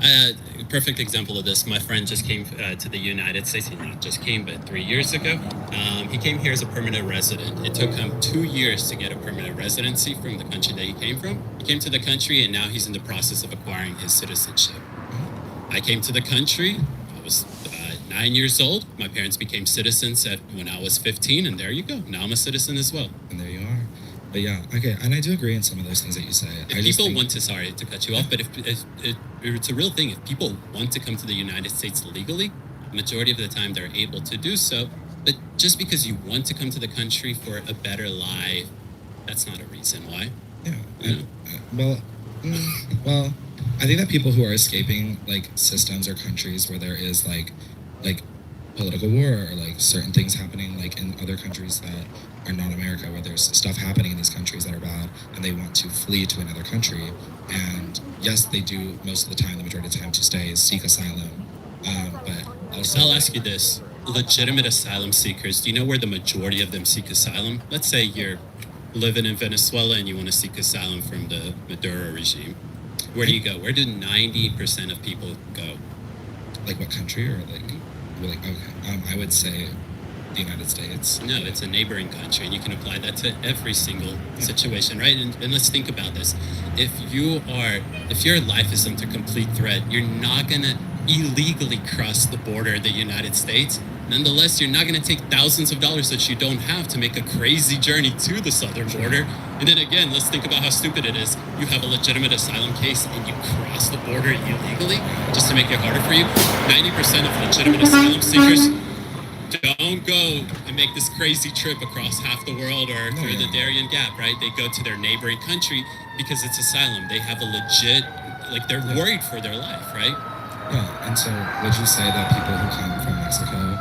a perfect example of this, my friend just came to the United States. He not just came, but 3 years ago. He came here as a permanent resident. It took him 2 years to get a permanent residency from the country that he came from. He came to the country, and now he's in the process of acquiring his citizenship. I came to the country. I was 9 years old. My parents became citizens when I was 15, and there you go. Now I'm a citizen as well. And there you are. But yeah, okay, and I do agree in some of those things that you say. Sorry to cut you off, but if it's a real thing, if people want to come to the United States legally, the majority of the time they're able to do so. But just because you want to come to the country for a better life, that's not a reason why. Yeah. Well, I think that people who are escaping like systems or countries where there is like political war or like certain things happening like in other countries that are not America, where there's stuff happening in these countries that are bad and they want to flee to another country, and yes, they do most of the time, the majority of the time, to stay is seek asylum, but also I'll ask you this: legitimate asylum seekers, do you know where the majority of them seek asylum? Let's say you're living in Venezuela and you want to seek asylum from the Maduro regime. Where do you go? Where do 90% of people go? Like what country? Or okay, I would say the United States. No, it's a neighboring country, and you can apply that to every single situation, right? And let's think about this. If your life is under complete threat, you're not gonna illegally cross the border of the United States. Nonetheless, you're not going to take thousands of dollars that you don't have to make a crazy journey to the southern border. And then again, let's think about how stupid it is. You have a legitimate asylum case and you cross the border illegally just to make it harder for you. 90% of legitimate asylum seekers don't go and make this crazy trip across half the world or through the Darien Gap, right? They go to their neighboring country because it's asylum. They have a legit, they're worried for their life, right? Yeah, and so would you say that people who come from Mexico,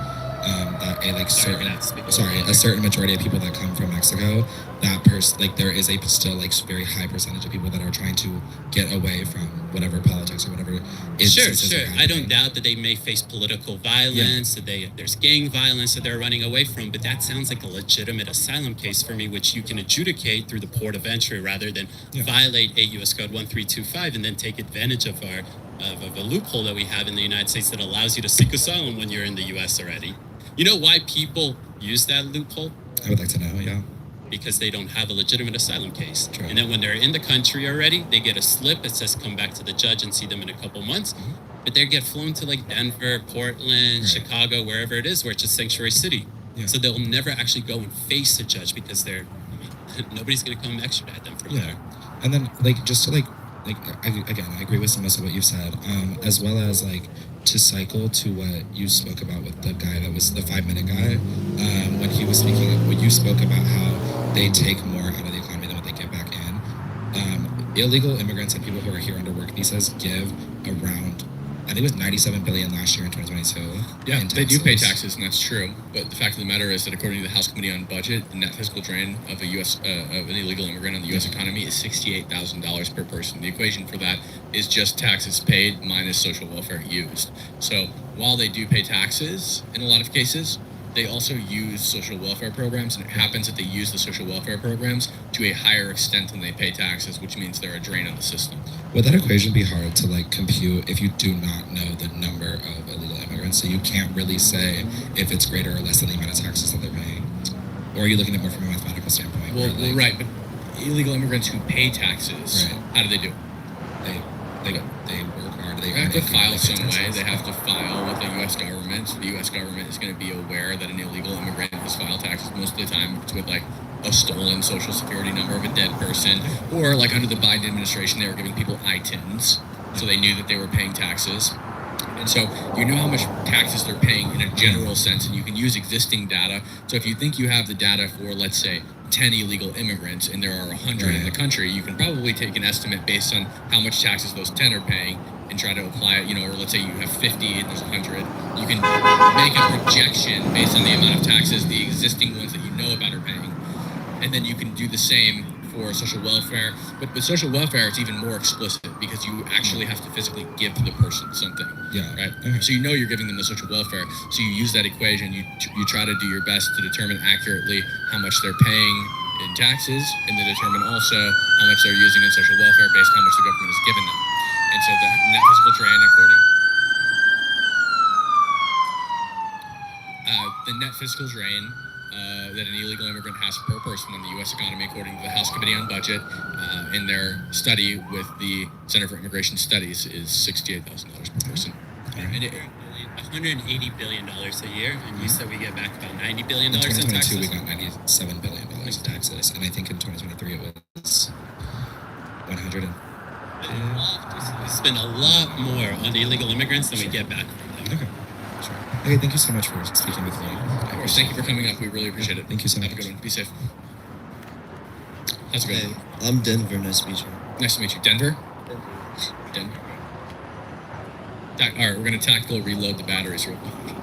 a certain majority of people that come from Mexico, there is still very high percentage of people that are trying to get away from whatever politics or whatever. Sure. I don't doubt that they may face political violence, that there's gang violence that they're running away from, but that sounds like a legitimate asylum case for me, which you can adjudicate through the port of entry rather than violate 8 U.S. Code 1325 and then take advantage of a loophole that we have in the United States that allows you to seek asylum when you're in the U.S. already. You know why people use that loophole? I would like to know, yeah. Because they don't have a legitimate asylum case. True. And then when they're in the country already, they get a slip that says come back to the judge and see them in a couple months. Mm-hmm. But they get flown to Denver, Portland, Chicago, wherever it is, where it's a sanctuary city. Yeah. So they'll never actually go and face a judge because nobody's going to come extradite them from there. And then just to I agree with most of what you've said, as well as to cycle to what you spoke about with the guy that was the 5-minute guy, when he was speaking, when you spoke about how they take more out of the economy than what they get back in. Illegal immigrants and people who are here under work visas give around, I think it was $97 billion last year in 2022. Yeah, they do pay taxes, and that's true. But the fact of the matter is that according to the House Committee on Budget, the net fiscal drain of of an illegal immigrant on the U.S. economy is $68,000 per person. The equation for that is just taxes paid minus social welfare used. So while they do pay taxes in a lot of cases, they also use social welfare programs, and it happens that they use the social welfare programs to a higher extent than they pay taxes, which means they're a drain on the system. Would that equation be hard to compute if you do not know the number of illegal immigrants? So you can't really say if it's greater or less than the amount of taxes that they're paying? Or are you looking at it more from a mathematical standpoint? Well, right, but illegal immigrants who pay taxes, how do they do? They work hard. They have to file some way. They have to file with the U.S. government. So the U.S. government is going to be aware that an illegal immigrant has filed taxes. Most of the time, it's with a stolen social security number of a dead person, or under the Biden administration, they were giving people ITINs, so they knew that they were paying taxes. And so you know how much taxes they're paying in a general sense, and you can use existing data. So if you think you have the data for, let's say, 10 illegal immigrants and there are 100 in the country, you can probably take an estimate based on how much taxes those 10 are paying and try to apply it, or let's say you have 50 and there's 100, you can make a projection based on the amount of taxes the existing ones that you know about are paying. And then you can do the same for social welfare. But with social welfare, it's even more explicit because you actually have to physically give to the person something. Yeah. Right? Okay. So you're giving them the social welfare. So you use that equation. You try to do your best to determine accurately how much they're paying in taxes, and to determine also how much they're using in social welfare based on how much the government has given them. And so the net fiscal drain, the net fiscal drain that an illegal immigrant has per person in the U.S. economy, according to the House Committee on Budget, in their study with the Center for Immigration Studies, is $68,000 per person. And $180 billion a year, and you said we get back about $90 billion In in 2022, taxes. we got $97 billion in taxes, and I think in 2023 it was 100. We spend a lot more on the illegal immigrants than we get back from them. Okay. Sure. Okay, thank you so much for speaking with me. of course, thank you for coming up. We really appreciate it. Thank you so much. Have a good one. Be safe. How's it going? Hey, I'm Denver. Nice to meet you. Nice to meet you. Denver? Denver. All right, we're going to tactical reload the batteries real quick.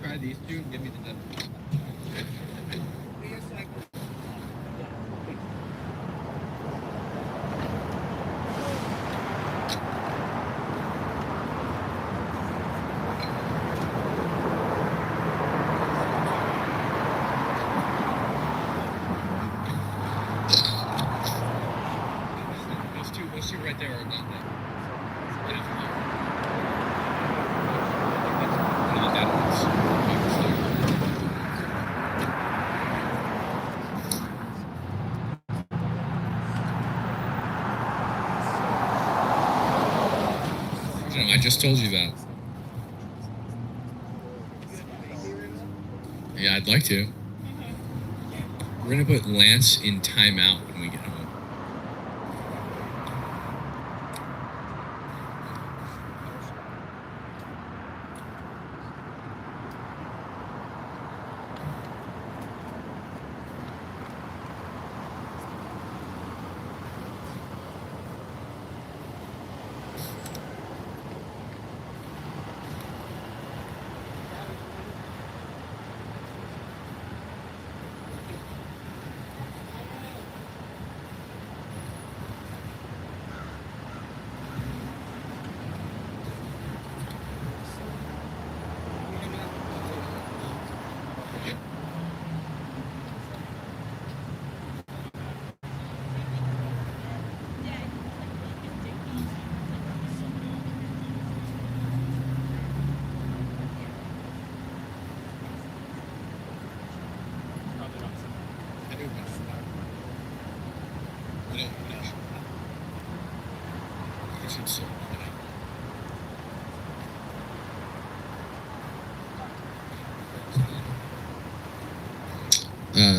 Try these two and give me the Denver. Those two right there are not there. One of the dead ones. I just told you that. Yeah, I'd like to. We're gonna put Lance in timeout when we get home.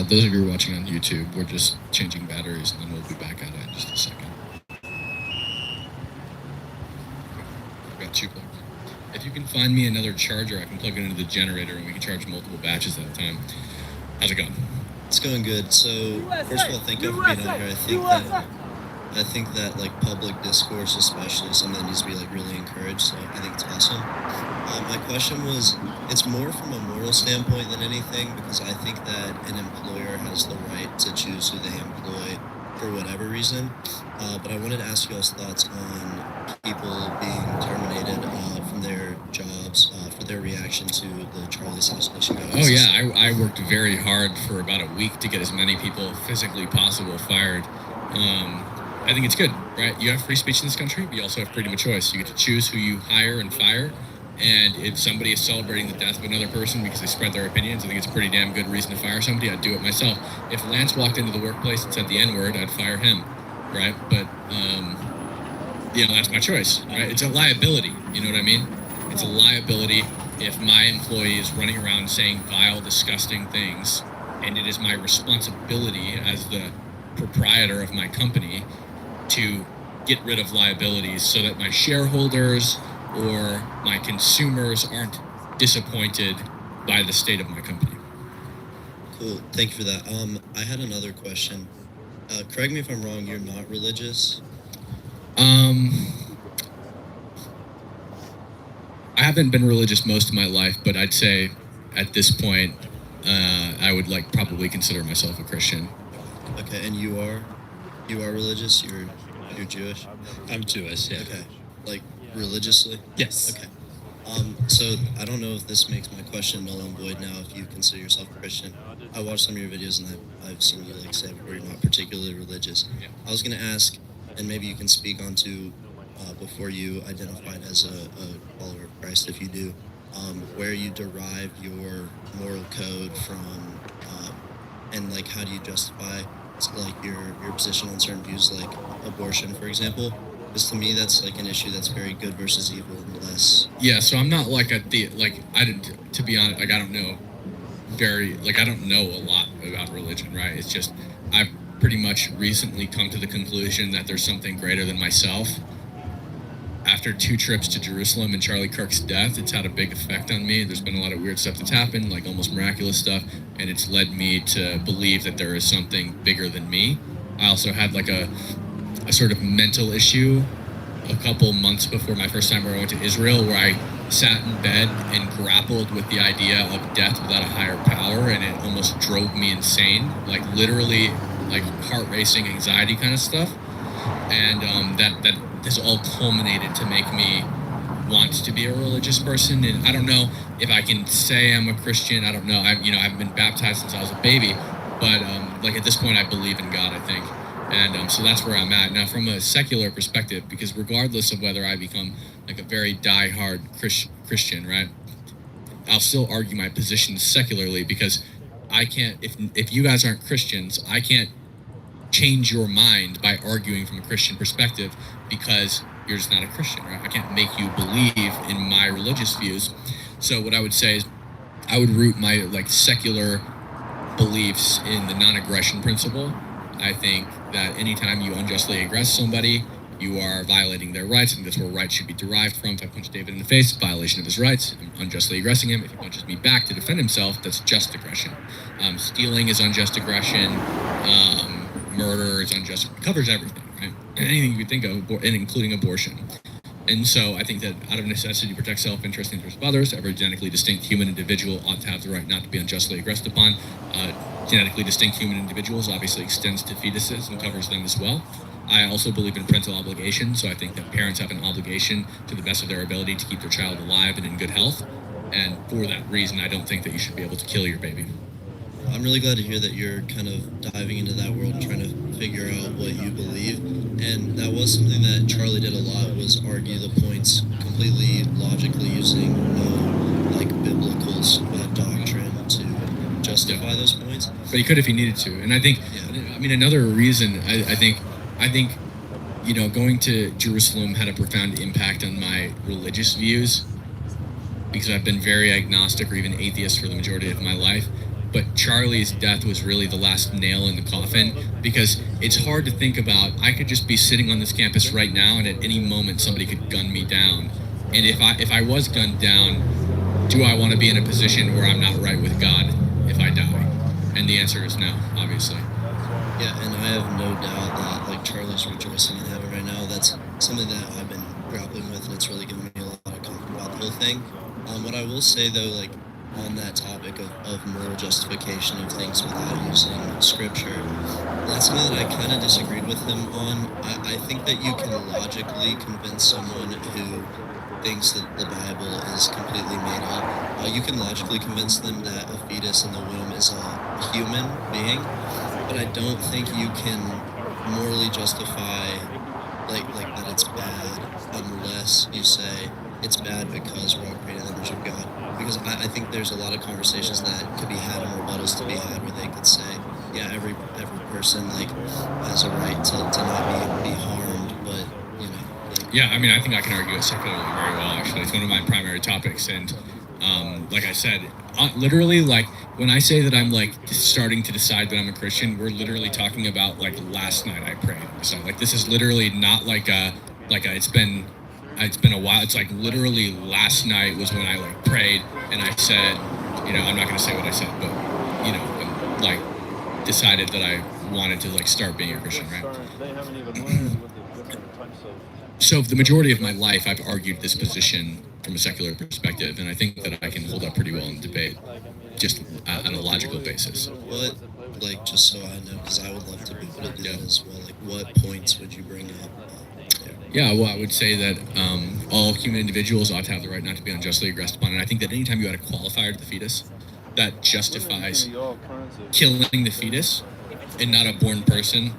Those of you who are watching on YouTube, we're just changing batteries, and then we'll be back at it in just a second. I've got two plugs. If you can find me another charger, I can plug it into the generator, and we can charge multiple batches at a time. How's it going? It's going good. So, first of all, thank you for being on here. I think that like public discourse, especially, is something that needs to be like really encouraged. So I think it's awesome. My question was, it's more from a moral standpoint than anything, because I think that an employer has the right to choose who they employ for whatever reason. But I wanted to ask you all's thoughts on people being terminated from their jobs for their reaction to the Charlie assassination. Oh yeah, I worked very hard for about a week to get as many people physically possible fired. I think it's good, right? You have free speech in this country, but you also have freedom of choice. You get to choose who you hire and fire. And if somebody is celebrating the death of another person because they spread their opinions, I think it's a pretty damn good reason to fire somebody. I'd do it myself. If Lance walked into the workplace and said the N-word, I'd fire him, right? But, that's my choice, right? It's a liability, you know what I mean? It's a liability if my employee is running around saying vile, disgusting things, and it is my responsibility as the proprietor of my company to get rid of liabilities so that my shareholders or my consumers aren't disappointed by the state of my company. Cool. Thank you for that. I had another question. Correct me if I'm wrong. You're not religious. I haven't been religious most of my life, but I'd say at this point, I would probably consider myself a Christian. Okay, and you are religious. You're Jewish. I'm Jewish, yeah. Okay, like religiously. Yes. Okay. So I don't know if this makes my question null and void now. If you consider yourself a Christian, I watched some of your videos and I've seen you say before you're not particularly religious. Yeah. I was gonna ask, and maybe you can speak onto before you identified as a follower of Christ, if you do, where you derive your moral code from, and how do you justify your position on certain views like abortion, for example. Because to me, that's an issue that's very good versus evil, unless. Yeah, so I'm not to be honest, I don't know I don't know a lot about religion, right? It's just, I've pretty much recently come to the conclusion that there's something greater than myself. After 2 trips to Jerusalem and Charlie Kirk's death, it's had a big effect on me. There's been a lot of weird stuff that's happened, almost miraculous stuff, and it's led me to believe that there is something bigger than me. I also had a sort of mental issue a couple months before my first time where I went to Israel, where I sat in bed and grappled with the idea of death without a higher power, and it almost drove me insane, literally heart racing anxiety kind of stuff. And that has all culminated to make me want to be a religious person. And I don't know if I can say I'm a Christian. I don't know. I've been baptized since I was a baby, but at this point I believe in God, I think. And so that's where I'm at. Now, from a secular perspective, because regardless of whether I become a very die-hard Christian, right, I'll still argue my position secularly, because I can't, if you guys aren't Christians, I can't change your mind by arguing from a Christian perspective, because you're just not a Christian, right? I can't make you believe in my religious views. So what I would say is I would root my secular beliefs in the non-aggression principle. I think that anytime you unjustly aggress somebody, you are violating their rights, and that's where rights should be derived from. If I punch David in the face, it's a violation of his rights. I'm unjustly aggressing him. If he punches me back to defend himself, that's just aggression. Stealing is unjust aggression. Murder is unjust. It covers everything, right? Anything you could think of, and including abortion. And so I think that out of necessity to protect self-interest and interest of others, every genetically distinct human individual ought to have the right not to be unjustly aggressed upon. Genetically distinct human individuals obviously extends to fetuses and covers them as well. I also believe in parental obligation, so I think that parents have an obligation to the best of their ability to keep their child alive and in good health. And for that reason, I don't think that you should be able to kill your baby. I'm really glad to hear that you're kind of diving into that world and trying to figure out what you believe. And that was something that Charlie did a lot, was argue the points completely logically using biblical doctrine to justify those points. But he could if he needed to. And I think, another reason, I think, going to Jerusalem had a profound impact on my religious views, because I've been very agnostic or even atheist for the majority of my life. But Charlie's death was really the last nail in the coffin, because it's hard to think about. I could just be sitting on this campus right now, and at any moment somebody could gun me down. And if I was gunned down, do I want to be in a position where I'm not right with God if I die? And the answer is no, obviously. Yeah, and I have no doubt that Charlie's rejoicing in heaven right now. That's something that I've been grappling with, and it's really given me a lot of comfort about the whole thing. What I will say though, on that topic of moral justification of things without using scripture, that's something that I kind of disagreed with him on. I think that you can logically convince someone who thinks that the Bible is completely made up. You can logically convince them that a fetus in the womb is a human being, but I don't think you can morally justify that it's bad unless you say it's bad because we're all created in the image of God. Because I think there's a lot of conversations that could be had and rebuttals to be had where they could say, yeah, every person has a right to not be harmed, but Yeah, I think I can argue it secularly very well, actually. It's one of my primary topics, and like I said, literally, when I say that I'm starting to decide that I'm a Christian, we're literally talking about last night I prayed. So this is literally not it's been it's been a while. It's like literally last night was when I like prayed and I said, you know, I'm not going to say what I said, but you know, and, like decided that I wanted to like start being a Christian, right? So the majority of my life, I've argued this position from a secular perspective, and I think that I can hold up pretty well in debate, just on a logical basis. What, like, just so I know, because I would love to be able to do that as well. Like, what points would you bring up? Yeah, well, I would say that all human individuals ought to have the right not to be unjustly aggressed upon, and I think that anytime you add a qualifier to the fetus, that justifies killing the fetus and not a born person.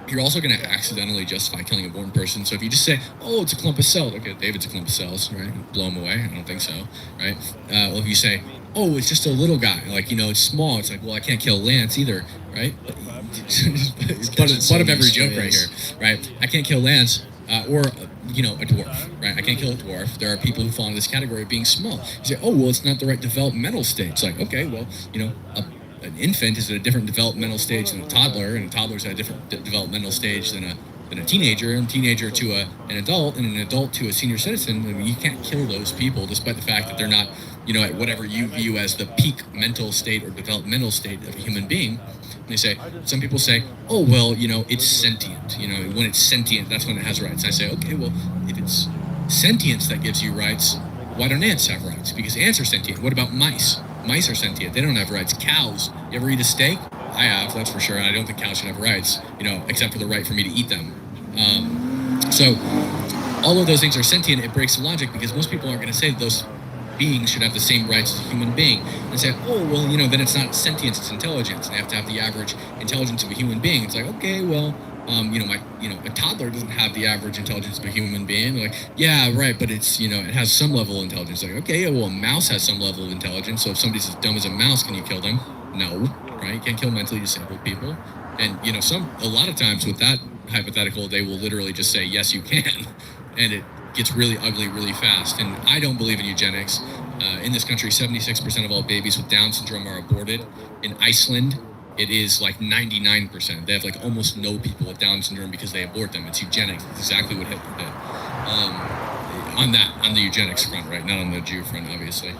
You're also going to accidentally justify killing a born person. So if you just say, oh, it's a clump of cells. Okay, David's a clump of cells, right? Blow him away. I don't think so, right? Well, if you say, oh, it's just a little guy. Like, you know, it's small. It's like, well, I can't kill Lance either, right? Butt of every joke right here, right? I can't kill Lance or, you know, a dwarf, right? I can't kill a dwarf. There are people who fall into this category of being small. You say, oh, well, it's not the right developmental stage. It's like, okay, well, you know, an infant is at a different developmental stage than a toddler, and a toddler's at a different developmental stage than a teenager, and a teenager to an adult, and an adult to a senior citizen. I mean, you can't kill those people, despite the fact that they're not, you know, at whatever you view as the peak mental state or developmental state of a human being. And they say, some people say, oh, well, you know, it's sentient. You know, when it's sentient, that's when it has rights. I say, okay, well, if it's sentience that gives you rights, why don't ants have rights? Because ants are sentient. What about mice? Mice are sentient. They don't have rights. Cows. You ever eat a steak? I have, that's for sure. I don't think cows should have rights, you know, except for the right for me to eat them. So all of those things are sentient. It breaks the logic because most people aren't going to say that those beings should have the same rights as a human being. And say, oh, well, you know, then it's not sentience, it's intelligence. And they have to have the average intelligence of a human being. It's like, okay, well, a toddler doesn't have the average intelligence of a human being. Like, yeah, right, but it's, you know, it has some level of intelligence. Like, okay, yeah, well, a mouse has some level of intelligence. So if somebody's as dumb as a mouse, can you kill them? No, right? You can't kill mentally disabled people. And, you know, a lot of times with that hypothetical, they will literally just say, yes, you can. And it gets really ugly really fast. And I don't believe in eugenics. In this country, 76% of all babies with Down syndrome are aborted. In Iceland, it is like 99%. They have like almost no people with Down syndrome because they abort them. It's eugenics. It's exactly what Hitler did. On the eugenics front, right? Not on the Jew front, obviously.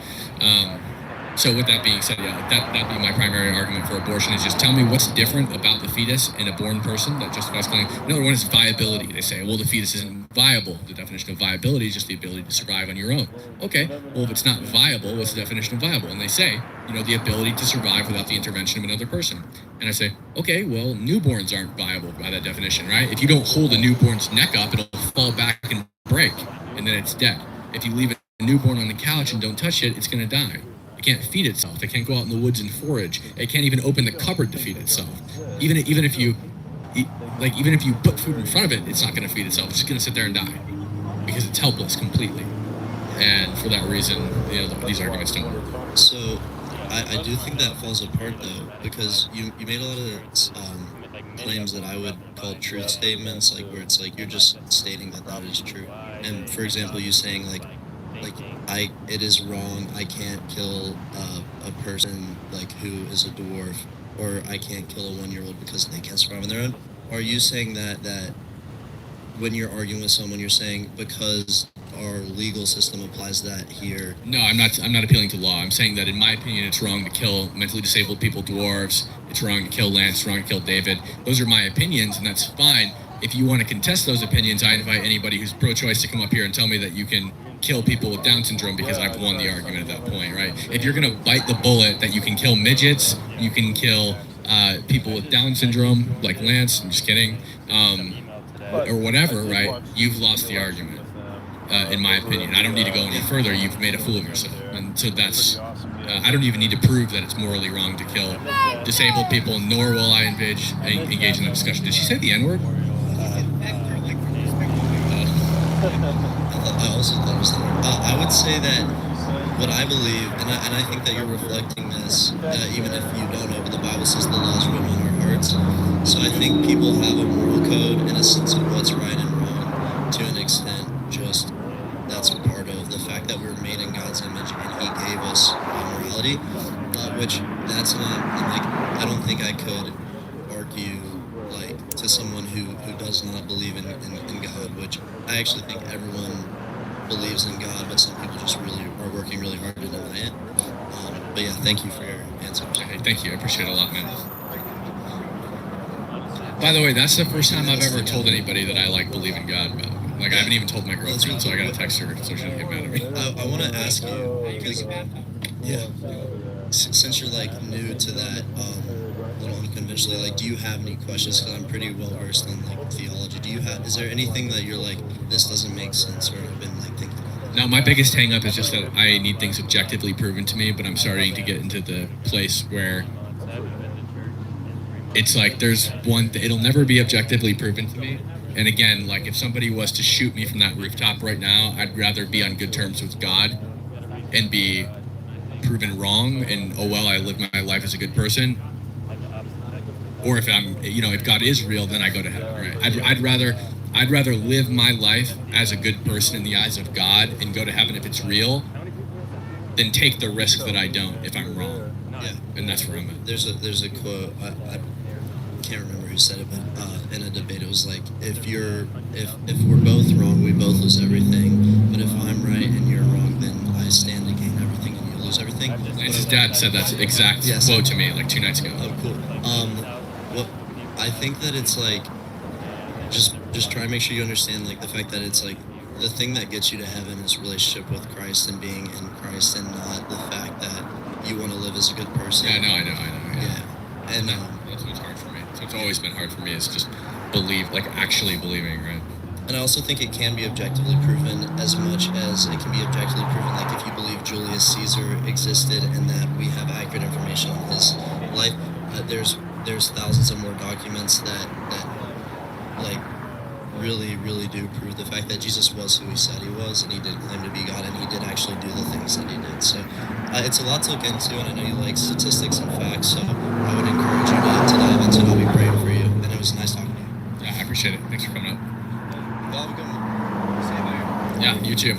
So with that being said, yeah, that'd be my primary argument for abortion is just tell me what's different about the fetus in a born person that justifies killing. Another one is viability. They say, well, the fetus isn't viable. The definition of viability is just the ability to survive on your own. Okay, well, if it's not viable, what's the definition of viable? And they say, you know, the ability to survive without the intervention of another person. And I say, okay, well, newborns aren't viable by that definition, right? If you don't hold a newborn's neck up, it'll fall back and break, and then it's dead. If you leave a newborn on the couch and don't touch it, it's going to die. It can't feed itself. It can't go out in the woods and forage. It can't even open the cupboard to feed itself. Even if you put food in front of it, it's not going to feed itself. It's just going to sit there and die because it's helpless completely. And for that reason, you know, these arguments don't work. So I do think that falls apart though, because you made a lot of claims that I would call truth statements, like where it's like you're just stating that is true. And for example, you saying like it is wrong. I can't kill a person like who is a dwarf, or I can't kill a 1-year-old because they can't survive on their own. Are you saying that when you're arguing with someone, you're saying because our legal system applies that here? No, I'm not appealing to law. I'm saying that in my opinion, it's wrong to kill mentally disabled people, dwarves. It's wrong to kill Lance. It's wrong to kill David. Those are my opinions, and that's fine. If you want to contest those opinions, I invite anybody who's pro-choice to come up here and tell me that you can kill people with Down syndrome because I've won the argument at that point, right? If you're going to bite the bullet that you can kill midgets, you can kill people with Down syndrome, like Lance, I'm just kidding, or whatever, right? You've lost the argument, in my opinion. I don't need to go any further. You've made a fool of yourself. And so that's, I don't even need to prove that it's morally wrong to kill disabled people, nor will I engage in that discussion. Did she say the N-word? I also thought it was I would say that what I believe, and I think that you're reflecting this, even if you don't know, but the Bible says the law is written on our hearts. So I think people have a moral code in a sense of what's right and wrong to an extent. Just that's a part of the fact that we were made in God's image and He gave us morality, which that's not, like, I don't think I could argue like to someone who does not believe in God, which I actually think everyone believes in God, but some people just really are working really hard to deny it. But yeah, thank you for your answer. Hey, thank you. I appreciate it a lot, man. By the way, that's the first time I've ever told anybody that I believe in God. Like, I haven't even told my girlfriend, so I gotta text her so she doesn't get mad at me. I want to ask you, because, yeah, since you're new to that, little unconventionally, do you have any questions? Because I'm pretty well versed in theology. Is there anything that you're this doesn't make sense, or I've been thinking about? No, my biggest hang up is just that I need things objectively proven to me, but I'm starting to get into the place where it's it'll never be objectively proven to me. And again, if somebody was to shoot me from that rooftop right now, I'd rather be on good terms with God and be proven wrong and, oh well, I lived my life as a good person. Or if if God is real, then I go to heaven, right? I'd rather live my life as a good person in the eyes of God and go to heaven if it's real than take the risk that I don't if I'm wrong. Yeah. And that's where I'm at. There's a quote, I can't remember who said it, but in a debate it was if we're both wrong, we both lose everything. But if I'm right and you're wrong, then I stand to gain everything and you lose everything. His dad said that exact quote to me 2 nights ago. Oh, cool. Well, I think that it's just try to make sure you understand the fact that it's the thing that gets you to heaven is relationship with Christ and being in Christ, and not the fact that you want to live as a good person. Yeah, I know. Yeah. And that's what's hard for me. So it's always been hard for me is just actually believing, right? And I also think it can be objectively proven as much as it can be objectively proven. If you believe Julius Caesar existed and that we have accurate information on his life, there's thousands of more documents that really do prove the fact that Jesus was who he said he was, and he did claim to be God, and he did actually do the things that he did. So it's a lot to look into, and I know you like statistics and facts, so I would encourage you to dive into it. I'll be praying for you, and it was nice talking to you. Yeah, I appreciate it. Thanks for coming up. Well, have a good one. See you later. Yeah, you too.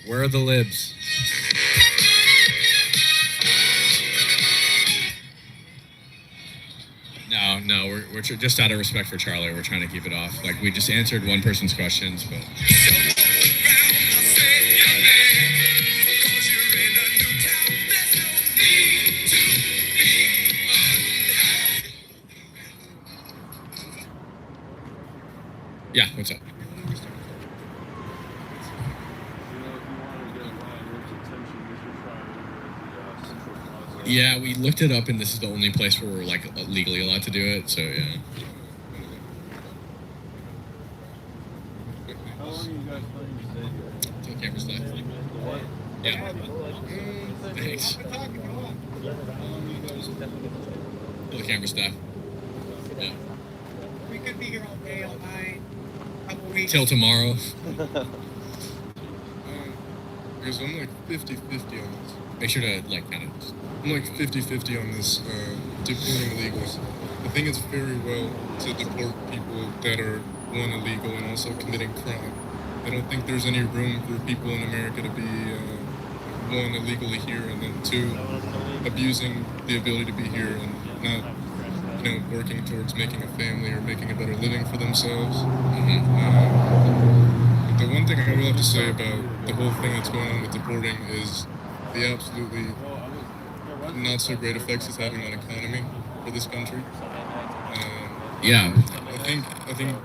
Where are the libs? No, we're just out of respect for Charlie. We're trying to keep it off. We just answered one person's questions, but. Yeah, what's up? Yeah, we looked it up, and this is the only place where we're legally allowed to do it. So yeah. How long are you guys planning to stay here? Till the camera's left. Yeah. Thanks. Till the camera's left. Yeah. We could be here all day, all night, couple weeks. Till tomorrow. Because I'm 50-50 on this. Make sure to kind of. I'm 50-50 on this deporting illegals. I think it's very well to deport people that are, one, illegal and also committing crime. I don't think there's any room for people in America to be, one, illegally here, and then two, abusing the ability to be here and not, working towards making a family or making a better living for themselves. But the one thing I will have to say about the whole thing that's going on with deporting is the absolutely not so great effects it's having on economy for this country. Yeah. I think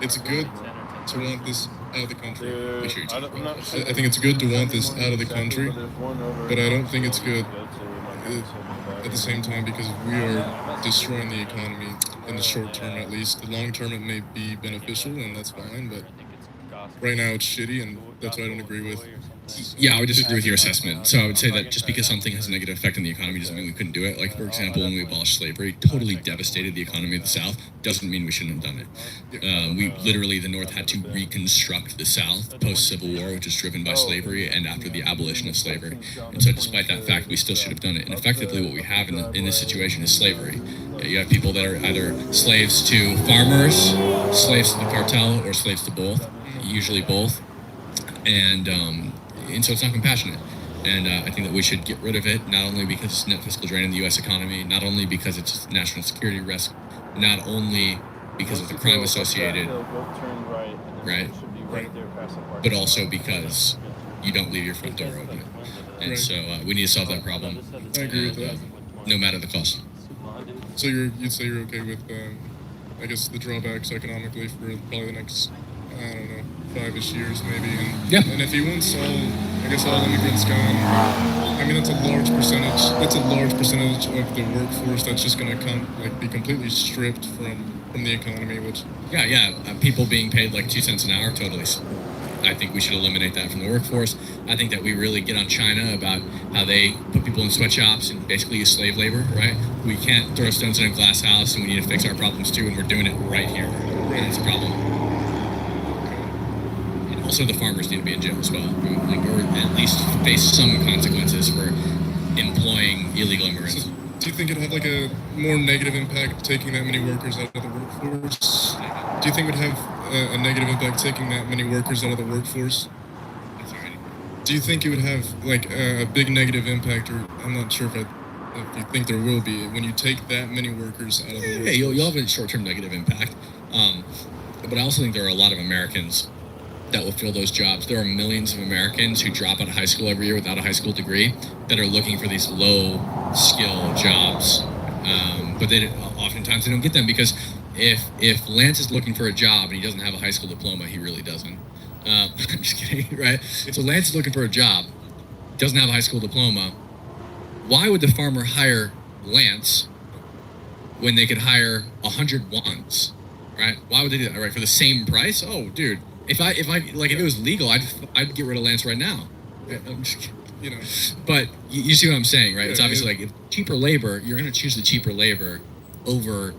it's good to want this out of the country. I think it's good to want this out of the country, but I don't think it's good at the same time because we are destroying the economy in the short term at least. The long term it may be beneficial and that's fine, but right now it's shitty and that's what I don't agree with. Yeah, I would disagree with your assessment. So I would say that just because something has a negative effect on the economy doesn't mean we couldn't do it. For example, when we abolished slavery, totally devastated the economy of the South, doesn't mean we shouldn't have done it. The North had to reconstruct the South post-Civil War, which was driven by slavery and after the abolition of slavery. And so despite that fact, we still should have done it. And effectively what we have in this situation is slavery. You have people that are either slaves to farmers, slaves to the cartel, or slaves to both. Usually both, and so it's not compassionate. And I think that we should get rid of it, not only because it's net fiscal drain in the U.S. economy, not only because it's a national security risk, not only because of the crime associated, right? But also because you don't leave your front door open. And so we need to solve that problem. I agree with that. No matter the cost. So you'd say you're okay with, I guess, the drawbacks economically for probably the next, I don't know, 5-ish years maybe. And, and if he wants all immigrants gone, I mean, that's a large percentage. That's a large percentage of the workforce that's just going to be completely stripped from the economy. Which people being paid like 2 cents an hour, totally. I think we should eliminate that from the workforce. I think that we really get on China about how they put people in sweatshops and basically use slave labor, right? We can't throw stones in a glass house, and we need to fix our problems too, and we're doing it right here. And it's a problem. And also the farmers need to be in jail as well, or at least face some consequences for employing illegal immigrants. Do you think it'd have like a more negative impact taking that many workers out of the workforce? Do you think it would have a negative impact taking that many workers out of the workforce? Do you think it would have like a big negative impact, or I'm not sure if you think there will be, when you take that many workers out of the workforce? Yeah, you'll have a short-term negative impact. But I also think there are a lot of Americans that will fill those jobs. There are millions of Americans who drop out of high school every year without a high school degree that are looking for these low-skill jobs. But oftentimes they don't get them because if Lance is looking for a job and he doesn't have a high school diploma, he really doesn't. I'm just kidding, right? So Lance is looking for a job, doesn't have a high school diploma. Why would the farmer hire Lance when they could hire 100 Juans, right? Why would they do that, right? For the same price? Oh, dude. If it was legal, I'd get rid of Lance right now. I'm just kidding. You know, but you see what I'm saying, right? It's obviously like if cheaper labor, you're going to choose the cheaper labor over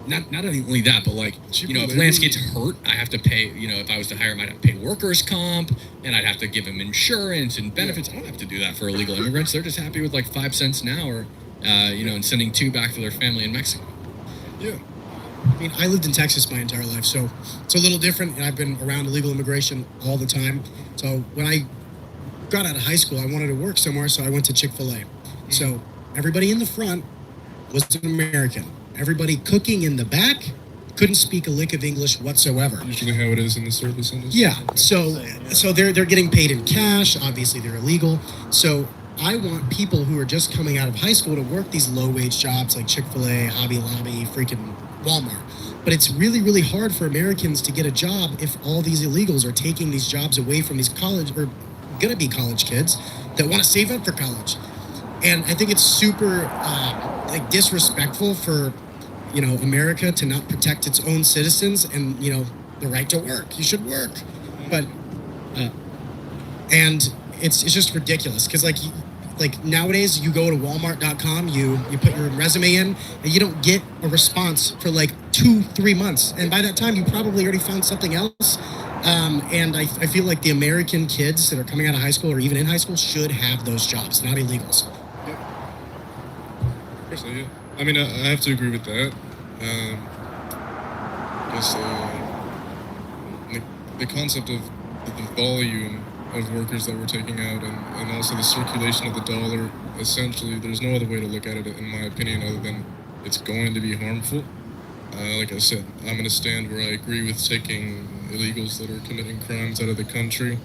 not only that, but like if Lance gets hurt, I have to pay. If I was to hire him, I'd have to pay workers' comp, and I'd have to give him insurance and benefits. I don't have to do that for illegal immigrants. They're just happy with like 5 cents an hour, and sending 2 back to their family in Mexico. Yeah. I mean, I lived in Texas my entire life, so it's a little different. I've been around illegal immigration all the time. So when I got out of high school, I wanted to work somewhere, so I went to Chick-fil-A. So everybody in the front was an American. Everybody cooking in the back couldn't speak a lick of English whatsoever. Usually how it is in the service industry. Yeah, so they're getting paid in cash. Obviously, they're illegal. So I want people who are just coming out of high school to work these low-wage jobs like Chick-fil-A, Hobby Lobby, freaking Walmart. But it's really, really hard for Americans to get a job if all these illegals are taking these jobs away from these gonna be college kids that want to save up for college. And I think it's super disrespectful for America to not protect its own citizens and the right to work. You should work, but and it's just ridiculous because like nowadays you go to Walmart.com, you put your resume in, and you don't get a response for like 2-3 months, and by that time you probably already found something else. And I feel like the American kids that are coming out of high school or even in high school should have those jobs, not illegals. Yeah. Personally, yeah. I mean, I have to agree with that. The concept of the volume of workers that we're taking out and also the circulation of the dollar, essentially, there's no other way to look at it, in my opinion, other than it's going to be harmful. Like I said, I'm going to stand where I agree with taking illegals that are committing crimes out of the country.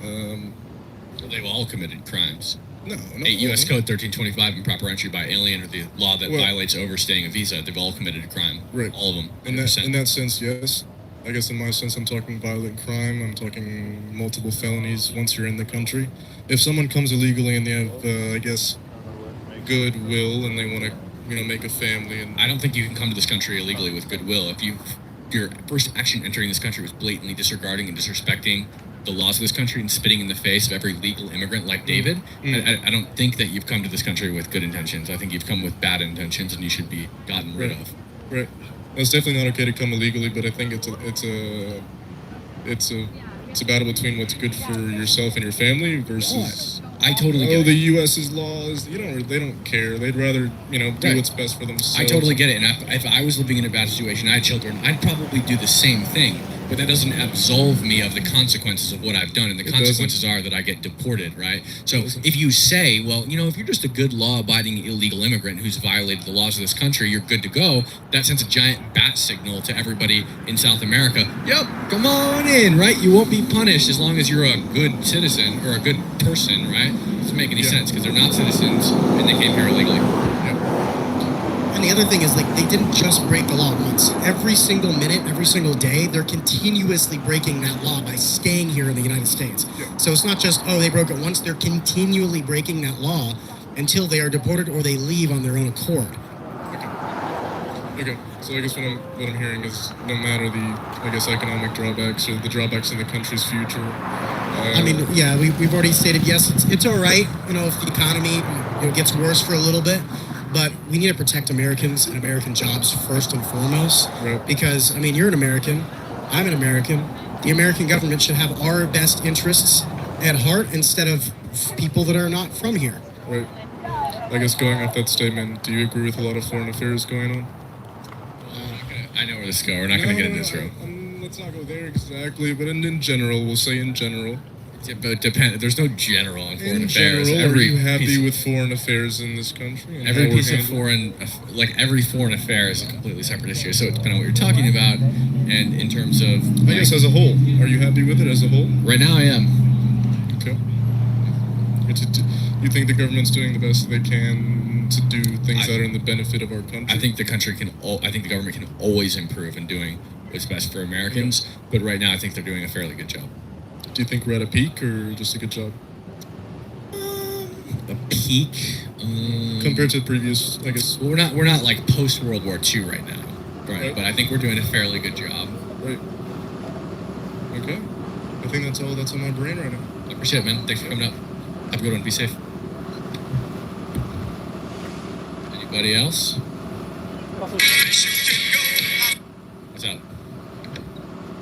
They've all committed crimes. No. U.S. Code 1325, improper entry by alien, or the law that violates overstaying a visa, they've all committed a crime. Right. All of them. In that sense, yes. I guess in my sense, I'm talking violent crime. I'm talking multiple felonies once you're in the country. If someone comes illegally and they have, goodwill and they want to, make a family. And I don't think you can come to this country illegally with goodwill. If your first action entering this country was blatantly disregarding and disrespecting the laws of this country and spitting in the face of every legal immigrant like David, I don't think that you've come to this country with good intentions. I think you've come with bad intentions and you should be gotten rid of. Right. It's definitely not okay to come illegally, but I think it's a battle between what's good for yourself and your family versus I totally get oh, it. the U.S.'s laws. They don't care. They'd rather, do Right. what's best for themselves. I totally get it. And if I was living in a bad situation, I had children, I'd probably do the same thing. But that doesn't absolve me of the consequences of what I've done. And the consequences are that I get deported, right? So if you say, well, if you're just a good law-abiding illegal immigrant who's violated the laws of this country, you're good to go. That sends a giant bat signal to everybody in South America. Yep, come on in, right? You won't be punished as long as you're a good citizen or a good person, right? It doesn't make any sense because they're not citizens and they came here illegally. And the other thing is, like, they didn't just break the law once. Every single minute, every single day, they're continuously breaking that law by staying here in the United States. So it's not just, they broke it once. They're continually breaking that law until they are deported or they leave on their own accord. Okay. So I guess what I'm hearing is no matter the, economic drawbacks or the drawbacks in the country's future. I mean, yeah, we've already stated, yes, it's all right, if the economy gets worse for a little bit. But we need to protect Americans and American jobs first and foremost. Right. Because, you're an American. I'm an American. The American government should have our best interests at heart instead of people that are not from here. Right. I guess going off that statement, do you agree with a lot of foreign affairs going on? I know where this is going. We're not going to get into this room. Let's not go there exactly, but in general, we'll say in general. Yeah, but there's no general on foreign In affairs. general, are you happy piece- with foreign affairs in this country? and Every how we're piece of handling- every foreign affair is a completely separate issue. So it depends on what you're talking about, and in terms of, I guess as a whole, are you happy with it as a whole? right now I am. Okay. You think the government's doing the best they can to do things that are in the benefit of our country? I think the government can always improve in doing what's best for Americans. But right now, I think they're doing a fairly good job. Do you think we're at a peak or just a good job? A peak Compared to previous, I guess. We're not like post World War II right now, right? But I think we're doing a fairly good job. Right. Okay. I think that's all that's on my brain right now. I appreciate it, man. Thanks for coming up. Have a good one. Be safe. Anybody else? What's up?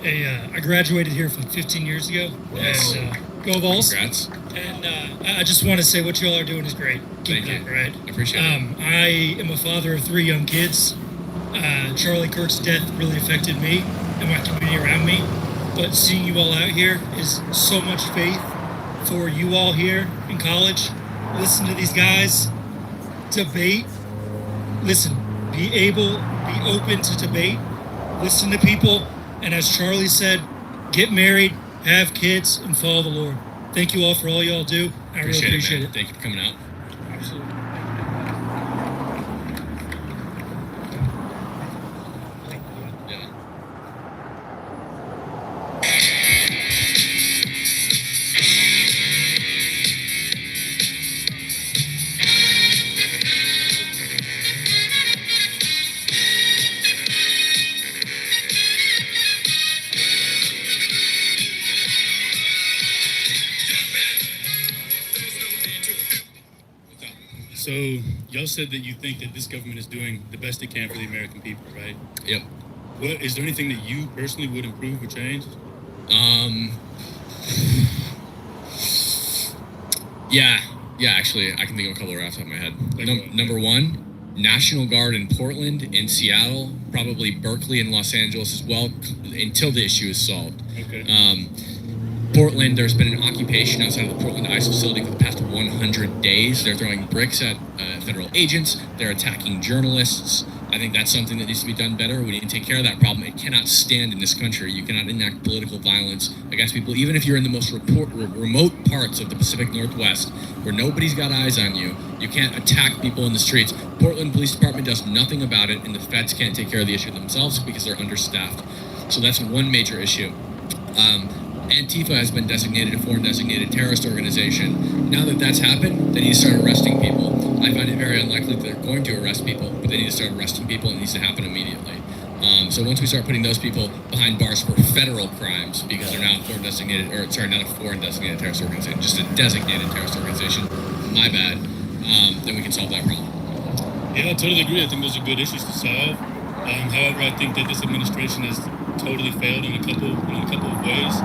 Hey, I graduated here from 15 years ago. Yes. And, go Vols. Congrats. And I just want to say what you all are doing is great. Keep Thank it you. up, right? I appreciate it. I am a father of 3 young kids. Charlie Kirk's death really affected me and my community around me. But seeing you all out here is so much faith for you all here in college. Listen to these guys. Debate. Listen. Be open to debate. Listen to people. And as Charlie said, get married, have kids, and follow the Lord. Thank you all for all y'all do. I really appreciate man. it. Thank you for coming out. Absolutely. Yeah. So y'all said that you think that this government is doing the best it can for the American people, right? Yep. What is there anything that you personally would improve or change? Yeah, actually, I can think of a couple right off the top of my head. Number one, National Guard in Portland, in Seattle, probably Berkeley and Los Angeles as well, until the issue is solved. Okay. Portland, there's been an occupation outside of the Portland ICE facility for the past 100 days. They're throwing bricks at federal agents. They're attacking journalists. I think that's something that needs to be done better. We need to take care of that problem. It cannot stand in this country. You cannot enact political violence against people, even if you're in the most remote parts of the Pacific Northwest, where nobody's got eyes on you. You can't attack people in the streets. Portland Police Department does nothing about it, and the feds can't take care of the issue themselves because they're understaffed. So that's one major issue. Antifa has been designated a foreign designated terrorist organization. Now that that's happened, they need to start arresting people. I find it very unlikely that they're going to arrest people, but they need to start arresting people. It needs to happen immediately. So once we start putting those people behind bars for federal crimes, because they're now not a foreign designated terrorist organization, just a designated terrorist organization, my bad, then we can solve that problem. Yeah, I totally agree. I think those are good issues to solve. However, I think that this administration has totally failed in a couple of ways.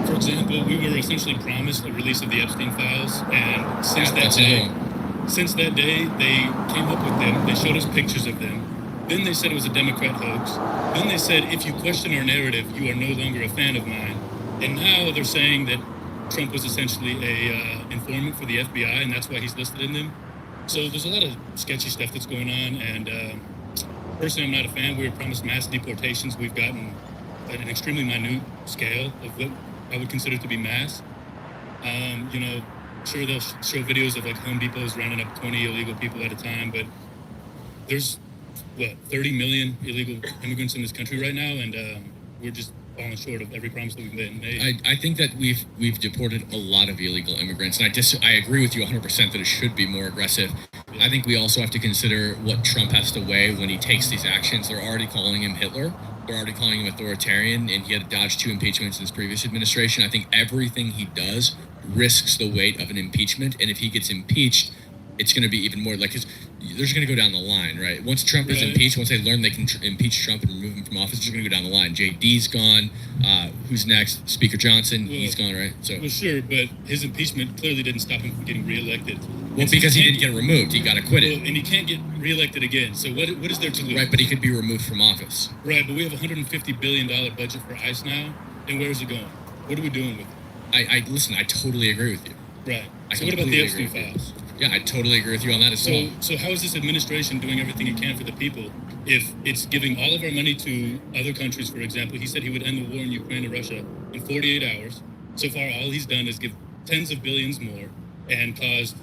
For example, we were essentially promised the release of the Epstein files, and since that day, they came up with them. They showed us pictures of them. Then they said it was a Democrat hoax. Then they said, if you question our narrative, you are no longer a fan of mine. And now they're saying that Trump was essentially a informant for the FBI, and that's why he's listed in them. So there's a lot of sketchy stuff that's going on, and personally, I'm not a fan. We were promised mass deportations. We've gotten at an extremely minute scale of what I would consider to be mass. Sure, they'll show videos of like Home Depots rounding up 20 illegal people at a time, but there's 30 million illegal immigrants in this country right now, and we're just falling short of every promise that we've made. I think that we've deported a lot of illegal immigrants, and I agree with you 100% that it should be more aggressive. I think we also have to consider what Trump has to weigh when he takes these actions. They're already calling him Hitler. They're already calling him authoritarian, and he had to dodge 2 impeachments in his previous administration. I think everything he does risks the weight of an impeachment, and if he gets impeached, it's going to be even more like they're just going to go down the line, right? Once Trump is impeached, once they learn they can impeach Trump and remove him from office, they're going to go down the line. JD's gone. Who's next? Speaker Johnson. He's gone, right? Well, sure, but his impeachment clearly didn't stop him from getting reelected. Well, because he didn't get removed, he got acquitted. Well, and he can't get reelected again. So what is there to lose? Right, but he could be removed from office. Right, but we have a $150 billion budget for ICE now, and where is it going? What are we doing with it? Listen, I totally agree with you. Right. So what about the Epstein files? Yeah, I totally agree with you on that as well. So how is this administration doing everything it can for the people if it's giving all of our money to other countries? For example, he said he would end the war in Ukraine and Russia in 48 hours. So far, all he's done is give tens of billions more and caused,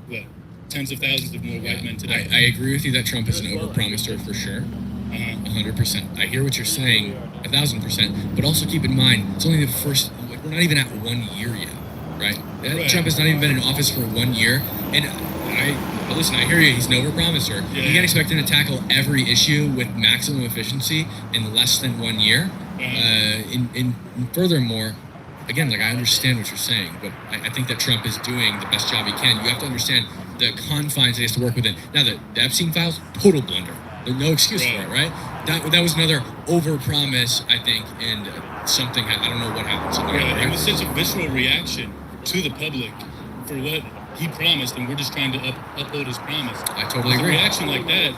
tens of thousands of more white men to die. I agree with you that Trump is an overpromiser for sure. 100%. I hear what you're saying, 1,000%. But also keep in mind, it's only the first. We're not even at 1 year yet, right? Trump has not even been in office for 1 year, and I hear you. He's an overpromiser. Yeah. You can't expect him to tackle every issue with maximum efficiency in less than 1 year. And furthermore, again, I understand what you're saying, but I think that Trump is doing the best job he can. You have to understand the confines that he has to work within. Now, the Epstein files, total blunder. There's no excuse for it, right? That was another overpromise, I think, and something, I don't know what happened. It was such a visceral reaction to the public for what he promised, and we're just trying to uphold his promise. I totally agree. A reaction like that,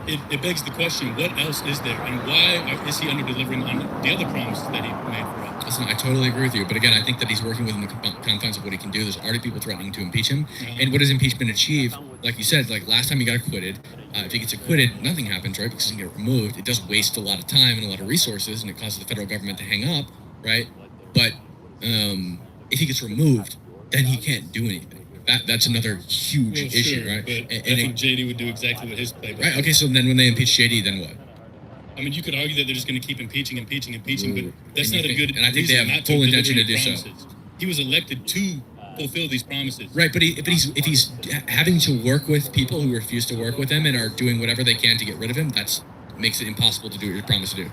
it begs the question, what else is there, and why is he under-delivering on the other promises that he made for us? Listen, I totally agree with you, but again, I think that he's working within the confines of what he can do. There's already people threatening to impeach him, and what does impeachment achieve? Like you said, last time he got acquitted, if he gets acquitted, nothing happens, right? Because he can get removed. It does waste a lot of time and a lot of resources, and it causes the federal government to hang up, right? But if he gets removed, then he can't do anything. That's another huge issue, right? But I think JD would do exactly what his playbook. Right. Okay. So then, when they impeach JD, then what? I mean, you could argue that they're just going to keep impeaching, but that's not a good. And I think they have full intention to do so. He was elected to fulfill these promises. Right, but if he's having to work with people who refuse to work with him and are doing whatever they can to get rid of him, that makes it impossible to do what you're promised to do.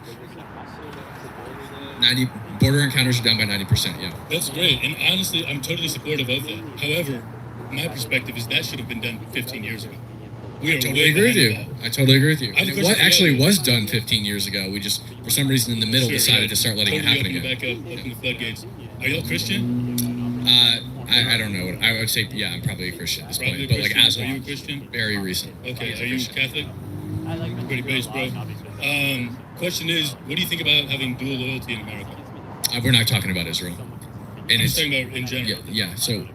90 border encounters are down by 90%. Yeah. That's great, and honestly, I'm totally supportive of that. However, my perspective is that should have been done 15 years ago. I totally agree with you. I totally agree with you. What actually was done 15 years ago, we just, for some reason in the middle, decided to start letting it happen again. Back up, open the floodgates. Are y'all Christian? I don't know. I would say, yeah, I'm probably a Christian at this point. But as are you a Christian? Very recent. Okay, are you Catholic? Pretty base, bro. Question is, what do you think about having dual loyalty in America? We're not talking about Israel. And I'm talking about in general. Yeah. So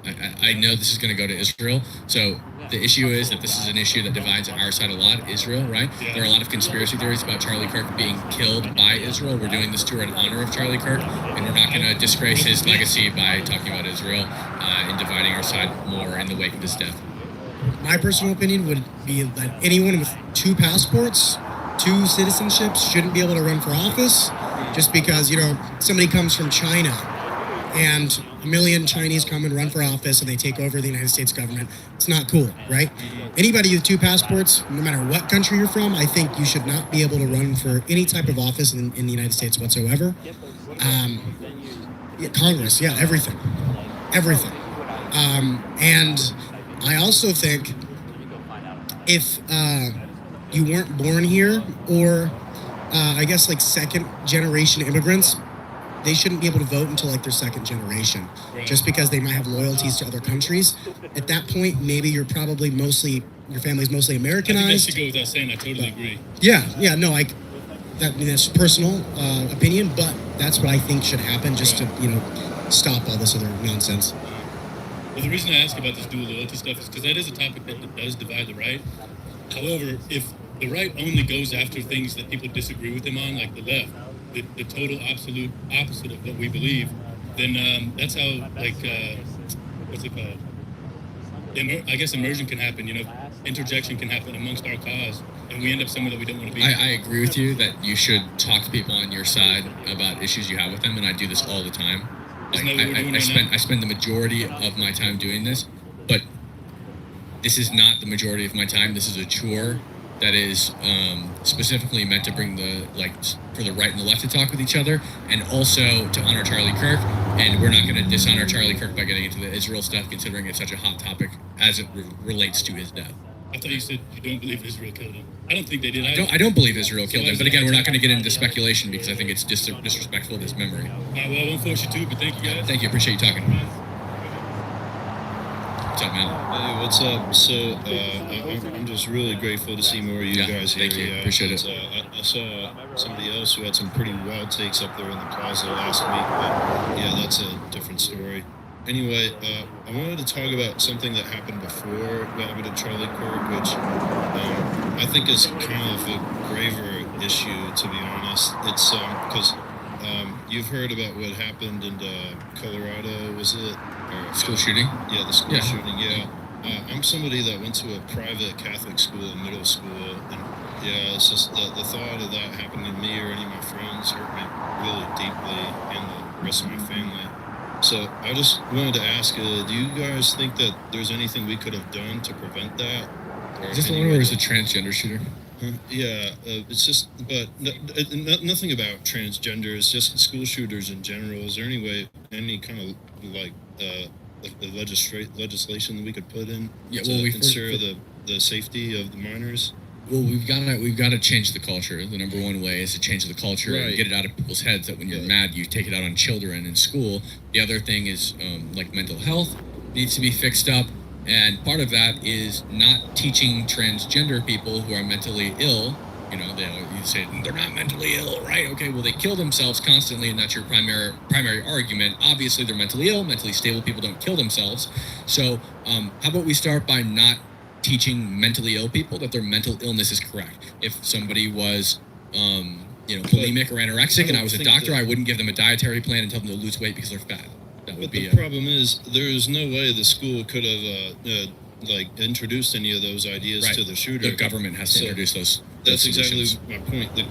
I know this is going to go to Israel. So the issue is that this is an issue that divides our side a lot, Israel, right? Yeah. There are a lot of conspiracy theories about Charlie Kirk being killed by Israel. We're doing this tour in honor of Charlie Kirk, and we're not going to disgrace his legacy by talking about Israel and dividing our side more in the wake of his death. My personal opinion would be that anyone with 2 passports, 2 citizenships shouldn't be able to run for office just because, somebody comes from China and a million Chinese come and run for office and they take over the United States government. It's not cool, right? Anybody with 2 passports, no matter what country you're from, I think you should not be able to run for any type of office in the United States whatsoever. Congress, everything. And I also think if you weren't born here or I guess like second generation immigrants, they shouldn't be able to vote until like their second generation, just because they might have loyalties to other countries. At that point, maybe your family's mostly I think that Americanized. should go without saying. I totally agree. Yeah, no, that's personal opinion, but that's what I think should happen, just to stop all this other nonsense. Well, the reason I ask about this dual loyalty stuff is because that is a topic that does divide the right. However, if the right only goes after things that people disagree with them on, like the left, the total absolute opposite of what we believe, then that's how, what's it called? I guess immersion can happen, interjection can happen amongst our cause, and we end up somewhere that we don't want to be. I agree with you that you should talk to people on your side about issues you have with them, and I do this all the time. Like, I spend the majority of my time doing this, but this is not the majority of my time. This is a chore that is specifically meant to bring for the right and the left to talk with each other, and also to honor Charlie Kirk. And we're not going to dishonor Charlie Kirk by getting into the Israel stuff, considering it's such a hot topic as it relates to his death. I thought you said you don't believe Israel killed him. I don't think they did. I don't believe Israel killed him, but again, we're not going to get into speculation because I think it's disrespectful to his memory. Well, I won't force you to, but thank you guys. Thank you. Appreciate you talking. What's up, man? Hey, what's up? So, I'm just really grateful to see more of you guys here. Thank you. Appreciate it. I saw somebody else who had some pretty wild takes up there in the plaza last week, but yeah, that's a different story. Anyway, I wanted to talk about something that happened before what happened to Charlie Kirk, which I think is kind of a graver issue, to be honest. It's because you've heard about what happened in Colorado, was it? School shooting? Yeah, the school shooting, yeah. I'm somebody that went to a private Catholic school in middle school, and yeah, it's just the thought of that happening to me or any of my friends hurt me really deeply, and the rest of my family. So I just wanted to ask, do you guys think that there's anything we could have done to prevent that? Is this the one where there's a transgender shooter? Yeah, it's just, but nothing about transgender. It's just school shooters in general. Is there any kind of legislation that we could put in to ensure the safety of the minors? Well, we've got to change the culture. The number one way is to change the culture and get it out of people's heads that when you're mad, you take it out on children in school. The other thing is mental health needs to be fixed up, and part of that is not teaching transgender people who are mentally ill. You say they're not mentally ill, right? Okay, well, they kill themselves constantly, and that's your primary argument. Obviously, they're mentally ill. Mentally stable people don't kill themselves. So, how about we start by not teaching mentally ill people that their mental illness is correct? If somebody was, bulimic or anorexic, and I was a doctor, I wouldn't give them a dietary plan and tell them to lose weight because they're fat. But the problem is, there is no way the school could have introduced any of those ideas to the shooter. The government has to introduce those. That's exactly my point. The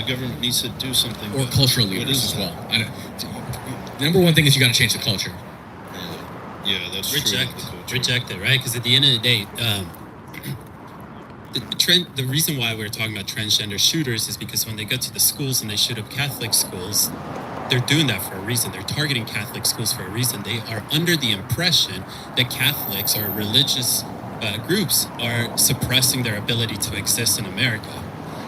government needs to do something. Or cultural leaders as well. The number one thing is you got to change the culture. Yeah, that's Reject it, right? Because at the end of the day, the reason why we're talking about transgender shooters is because when they go to the schools and they shoot up Catholic schools, they're doing that for a reason. They're targeting Catholic schools for a reason. They are under the impression that Catholics or religious groups are suppressing their ability to exist in America.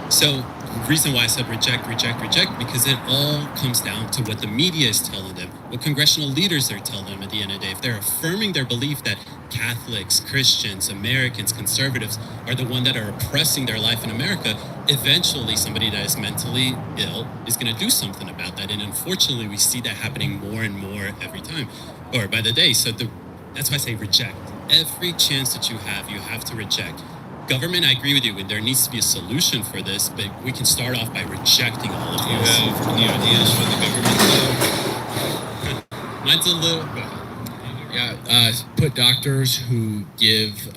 So the reason why I said reject, because it all comes down to what the media is telling them, what congressional leaders are telling them at the end of the day. If they're affirming their belief that Catholics, Christians, Americans, conservatives are the one that are oppressing their life in America, eventually somebody that is mentally ill is going to do something about that. And unfortunately, we see that happening more and more every time, or by the day. So that's why I say reject. Every chance that you have to reject. Government, I agree with you. There needs to be a solution for this, but we can start off by rejecting all of this. Do you have any ideas for the government? Mine's a little... Put doctors who give...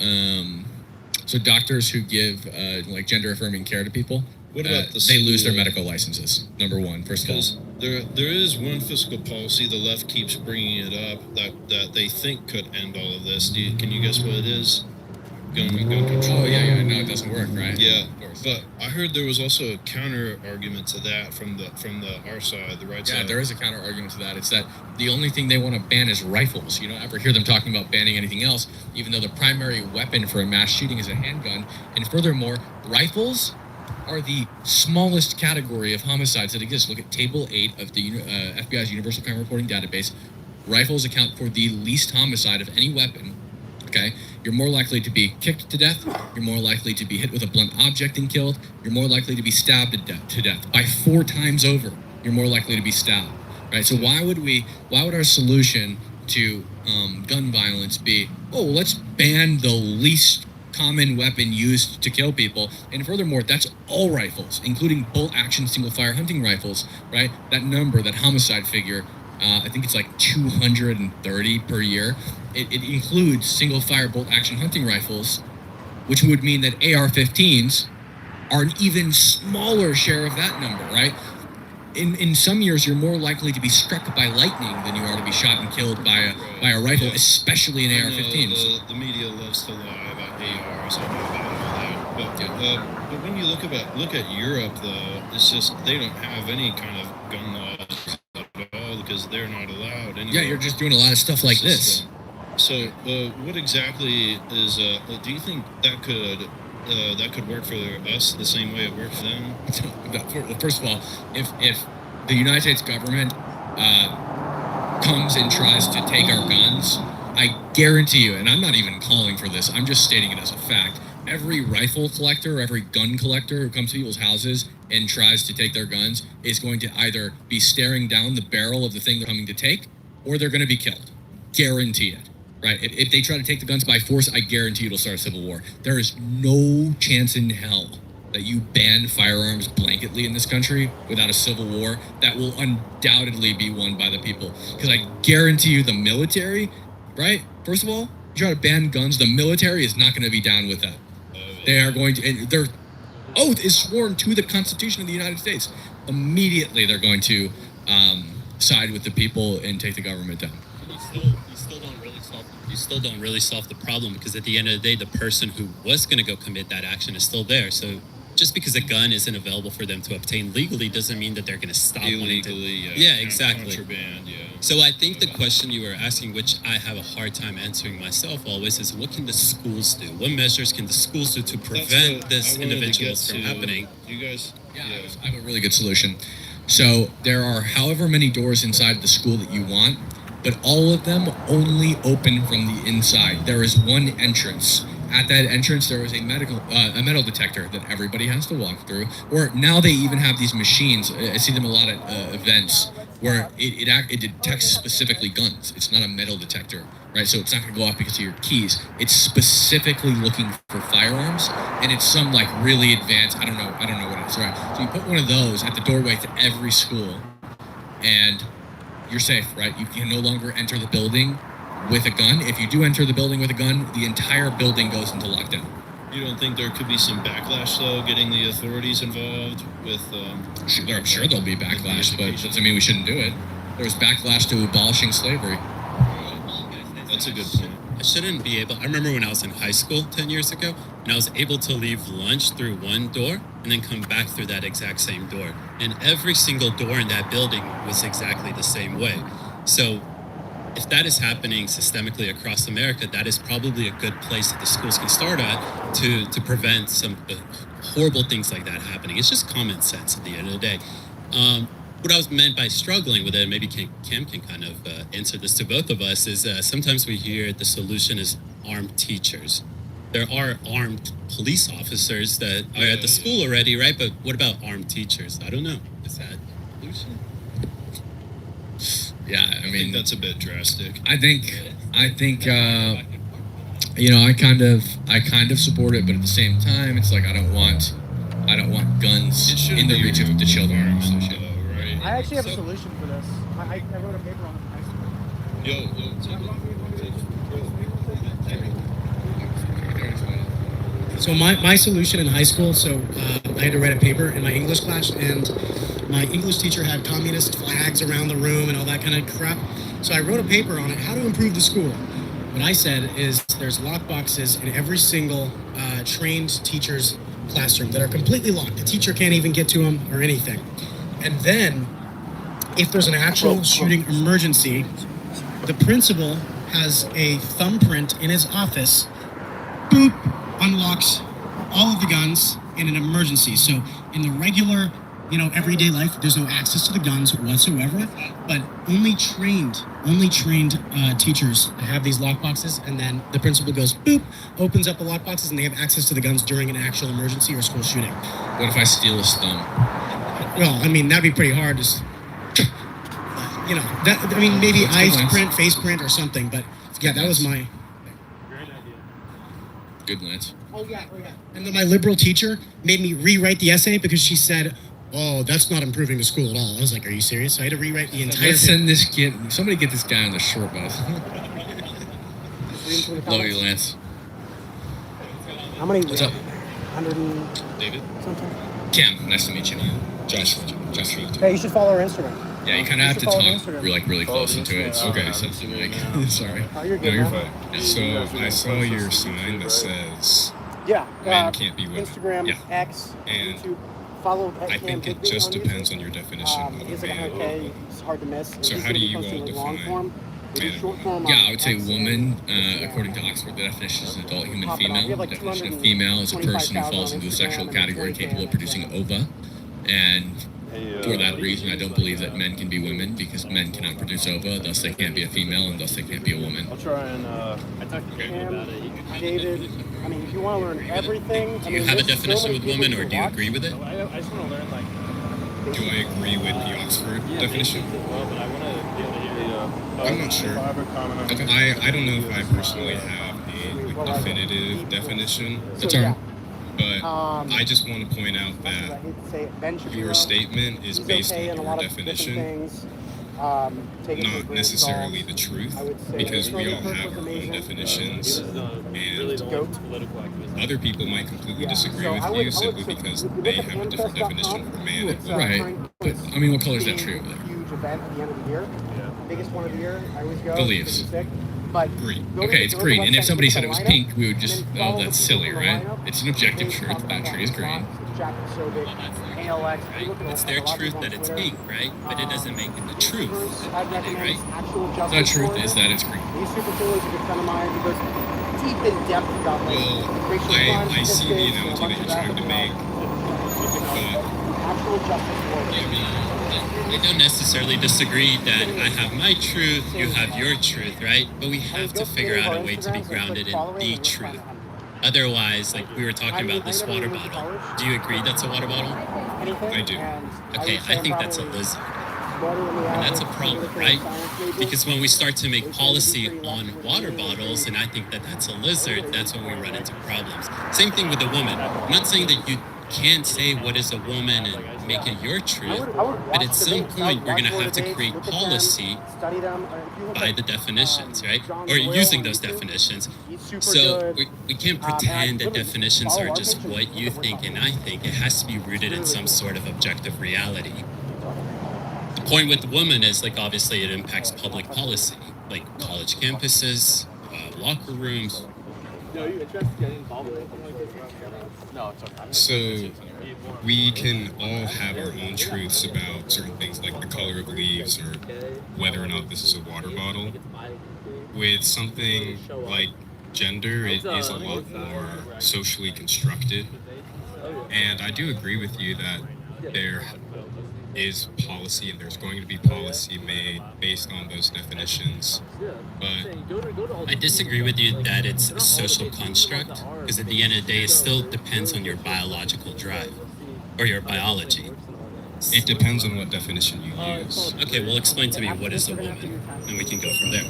gender affirming care to people. What about they lose their medical licenses, number one, first of all. There is one fiscal policy the left keeps bringing it up that they think could end all of this. Can you guess what it is? Gun control. Oh, yeah, no, it doesn't work, right? Yeah, but I heard there was also a counter argument to that from our side, the right side. Yeah, there is a counter argument to that. It's that the only thing they want to ban is rifles. You don't ever hear them talking about banning anything else, even though the primary weapon for a mass shooting is a handgun. And furthermore, rifles are the smallest category of homicides that exist. Look at Table 8 of the FBI's Universal Crime Reporting Database. Rifles account for the least homicide of any weapon. Okay, you're more likely to be kicked to death. You're more likely to be hit with a blunt object and killed. You're more likely to be stabbed to death by 4 times over. You're more likely to be stabbed, right? So why would our solution to gun violence be, oh, let's ban the least common weapon used to kill people? And furthermore, that's all rifles, including bolt action single fire hunting rifles, right? That number, that homicide figure, I think it's like 230 per year. It includes single fire bolt action hunting rifles, which would mean that AR-15s are an even smaller share of that number, right? In some years, you're more likely to be struck by lightning than you are to be shot and killed by a rifle, especially in AR-15s. The media loves to lie about ARs and all that. But when you look at Europe, though, it's just they don't have any kind of gun laws at all because they're not allowed. Anyway. Yeah, you're just doing a lot of stuff like this. So, what exactly is? Do you think that could work for us the same way it worked for them? First of all, if the United States government comes and tries to take our guns, I guarantee you, and I'm not even calling for this, I'm just stating it as a fact, every rifle collector, every gun collector who comes to people's houses and tries to take their guns is going to either be staring down the barrel of the thing they're coming to take, or they're going to be killed. Guarantee it. Right? If they try to take the guns by force, I guarantee it'll start a civil war. There is no chance in hell that you ban firearms blanketly in this country without a civil war that will undoubtedly be won by the people. Because I guarantee you the military, right? First of all, you try to ban guns, the military is not going to be down with that. They are going to, and their oath is sworn to the Constitution of the United States. Immediately, they're going to side with the people and take the government down. You still don't really solve the problem because at the end of the day, the person who was going to go commit that action is still there. So just because a gun isn't available for them to obtain legally doesn't mean that they're going to stop Illegally, wanting to. Yeah, exactly. Contraband, yeah. So I think the question you were asking, which I have a hard time answering myself always, is what can the schools do? What measures can the schools do to prevent this individuals from happening? You guys? Yeah, I have a really good solution. So there are however many doors inside the school that you want, but all of them only open from the inside. There is one entrance. At that entrance, there is a metal detector that everybody has to walk through. Or now they even have these machines. I see them a lot at events where it detects specifically guns. It's not a metal detector, right? So it's not going to go off because of your keys. It's specifically looking for firearms, and it's some like really advanced. I don't know what it is. Right? So you put one of those at the doorway to every school, and you're safe, right? You can no longer enter the building with a gun. If you do enter the building with a gun, the entire building goes into lockdown. You don't think there could be some backlash, though, getting the authorities involved with... I'm sure there'll be backlash, but it doesn't mean we shouldn't do it. There was backlash to abolishing slavery. That's a good point. I shouldn't be able... I remember when I was in high school 10 years ago, and I was able to leave lunch through one door and then come back through that exact same door. And every single door in that building was exactly the same way. So if that is happening systemically across America, that is probably a good place that the schools can start at to prevent some horrible things like that happening. It's just common sense at the end of the day. What I was meant by struggling with it, maybe Cam can kind of answer this to both of us, is sometimes we hear the solution is armed teachers. There are armed police officers that are at the school already, right? But what about armed teachers? I don't know. Is that a solution? Yeah, I mean that's a bit drastic. I think I kind of support it, but at the same time, it's like I don't want guns in the reach of the children. I actually have a solution for this. I wrote a paper on it in high school. So my solution in high school, I had to write a paper in my English class, and my English teacher had communist flags around the room and all that kind of crap. So I wrote a paper on it, how to improve the school. What I said is there's lock boxes in every single trained teacher's classroom that are completely locked. The teacher can't even get to them or anything. And then, if there's an actual shooting emergency, the principal has a thumbprint in his office, boop, unlocks all of the guns, in an emergency. So in the regular, everyday life, there's no access to the guns whatsoever. But only trained teachers have these lockboxes, and then the principal goes boop, opens up the lockboxes, and they have access to the guns during an actual emergency or school shooting. What if I steal his thumb? Well, I mean, that'd be pretty hard. Just, maybe eyes print, face print, or something. But yeah, that was my. Good, Lance. Oh yeah. And then my liberal teacher made me rewrite the essay because she said, "Oh, that's not improving the school at all." I was like, "Are you serious?" So I had to rewrite the entire. Let's send this kid. Somebody get this guy on the short bus. Love you, Lance. How many? What's up? 100 and David. something. Cam, nice to meet you. Josh. Hey, you should follow our Instagram. Yeah, you kind of have to talk really close into it. So Okay, so, sorry. Oh, you're No, good, you're man. fine. So I saw your sign that says Yeah. men can't be women. Instagram, Yeah. X, And YouTube. Follow. I think it just depends on your definition of a It's like man. 100K. It's hard to miss. So He's how gonna do be you posting, all like, long define form. We do man and short form Yeah, on I would say X. woman, according to Oxford, the definition is an adult human Pop it up. We female. have, like, The definition of female is a person who 225,000 falls on into the Instagram sexual and category 20K capable on of producing ova. And for that reason, I don't believe that men can be women because men cannot produce ova, thus they can't be a female, and thus they can't be a woman. I'll try and I talked to Cam about it. David, I mean, if you want to learn everything, Do you have a definition with woman, or do you agree with it? I just want to learn like. Do I agree with the Oxford definition? Well, but I want to be able to hear you. I'm not sure. I don't know if I personally have a definitive definition. That's all right. But I just want to point out that your statement is based on your definition, not necessarily the truth, because we all have our own definitions, and other people might completely disagree with you simply because they have a different definition for man and woman. Right. But, I mean, what color is that tree over there? Huge event at the end of the year. Biggest one of the year. I always go. The leaves. But Green. Okay, it's green. And if somebody said it was pink, we would just, oh, that's silly, right? It's an objective truth. That tree is green. It's their truth that it's pink, right? But it doesn't make it the truth, right? The truth is that it's green. These super cool is a good friend of mine because deep in depth about like racial crimes, I see the statistics, analogy that you're trying to make, actual justice warriors. I don't necessarily disagree that I have my truth, you have your truth, right? But we have to figure out a way to be grounded in the truth. Otherwise, like we were talking about this water bottle. Do you agree that's a water bottle? I do. Okay, I think that's a lizard. And that's a problem, right? Because when we start to make policy on water bottles, and I think that that's a lizard, that's when we run into problems. Same thing with the woman. I'm not saying that you can't say what is a woman and make it your truth, but at some point you're going to have to create policy by the definitions, right? Or using those definitions. So we can't pretend that definitions are just what you think and I think. It has to be rooted in some sort of objective reality. The point with the woman is, like, obviously it impacts public policy, like college campuses, locker rooms. So we can all have our own truths about certain things like the color of leaves or whether or not this is a water bottle. With something like gender, it is a lot more socially constructed. And I do agree with you that there is policy and there's going to be policy made based on those definitions. But I disagree with you that it's a social construct, because at the end of the day, it still depends on your biological drive or your biology. it depends on what definition you use. Okay, well, explain to me what is a woman, and we can go from there.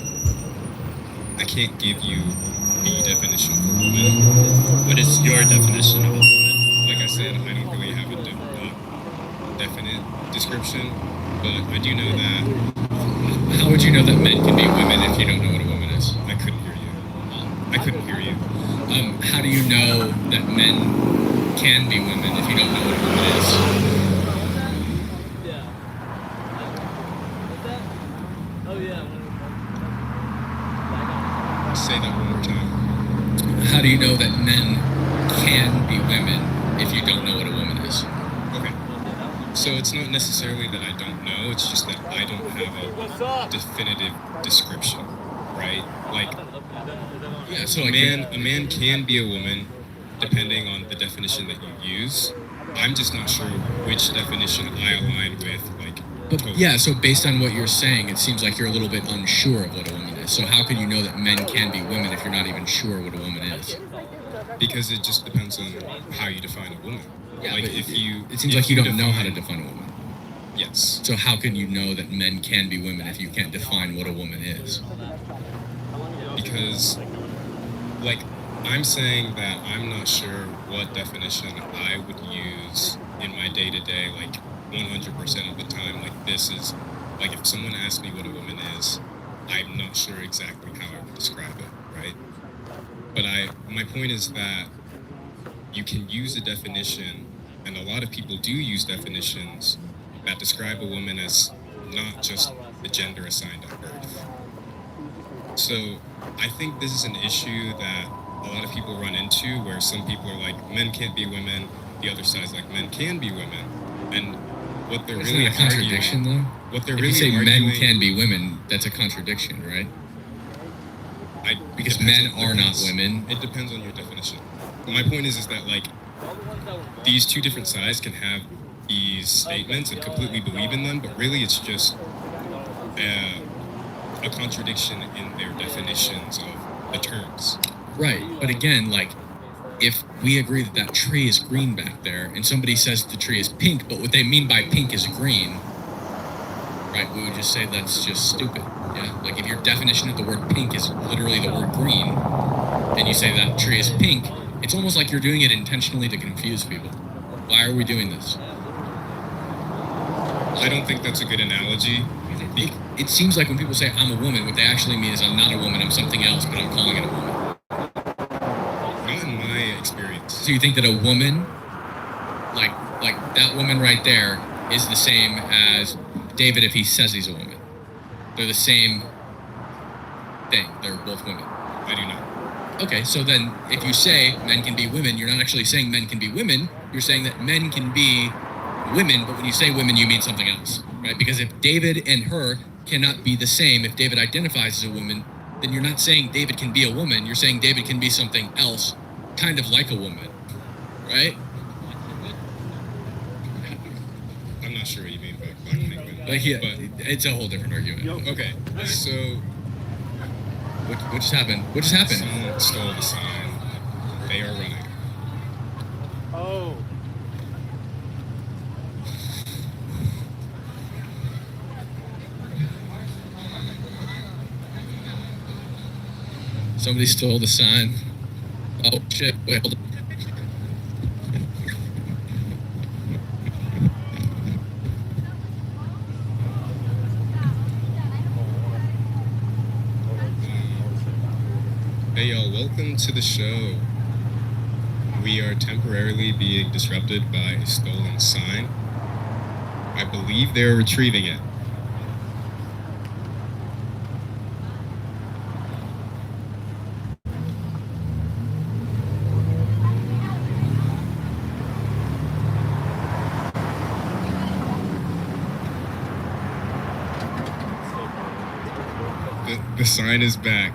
I can't give you the definition for woman. What is your definition of a woman? Like I said, I don't really have a definite description, but I do know that. How would you know that men can be women if you don't know what a woman is? I couldn't hear you. I couldn't hear you. How do you know that men can be women if you don't know what a woman is? Say that one more time. How do you know that men can be women if you don't know what a woman is? Okay. So it's not necessarily that I don't know, it's just that I don't have a definitive description, right? Like, yeah, so a man can be a woman depending on the definition that you use. I'm just not sure which definition I align with, like, But totally. yeah, so based on what you're saying, it seems like you're a little bit unsure of what a woman is. So how can you know that men can be women if you're not even sure what a woman is? Because it just depends on how you define a woman. Yeah, like but if you, it seems if like you don't know how to define a woman. Yes. So how can you know that men can be women if you can't define what a woman is? Because, like, I'm saying that I'm not sure what definition I would use in my day-to-day, like, 100% of the time. Like, this is, like, if someone asked me what a woman is, I'm not sure exactly how I would describe it, right? But my point is that you can use a definition, and a lot of people do use definitions that describe a woman as not just the gender assigned at birth. So I think this is an issue that a lot of people run into, where some people are like, men can't be women, the other side's like, men can be women. And what they're Isn't really that a contradiction, arguing, though? what they're If really you say arguing, men can be women, that's a contradiction, right? Because men are not women. It depends on your definition. My point is that, like, these two different sides can have these statements and completely believe in them, but really it's just a contradiction in their definitions of the terms. Right, but again, like, if we agree that that tree is green back there, and somebody says the tree is pink, but what they mean by pink is green, right, we would just say that's just stupid, yeah? Like, if your definition of the word pink is literally the word green, and you say that tree is pink, it's almost like you're doing it intentionally to confuse people. Why are we doing this? I don't think that's a good analogy. It seems like when people say I'm a woman, what they actually mean is I'm not a woman, I'm something else, but I'm calling it a woman. Not in my experience. So you think that a woman, like that woman right there, is the same as David if he says he's a woman? They're the same thing. They're both women. I do not. Okay, so then if you say men can be women, you're not actually saying men can be women. You're saying that men can be women, but when you say women, you mean something else, right? Because if David and her cannot be the same, if David identifies as a woman, then you're not saying David can be a woman. You're saying David can be something else, kind of like a woman, right? I'm not sure what you mean by black penguin. Like, yeah, but it's a whole different argument. Okay, so what just happened? What just happened? Someone stole the sign. They are running. Oh. Somebody stole the sign. Oh shit! Wait, hold on. Hey y'all, welcome to the show. We are temporarily being disrupted by a stolen sign. I believe they're retrieving it. The sign is back.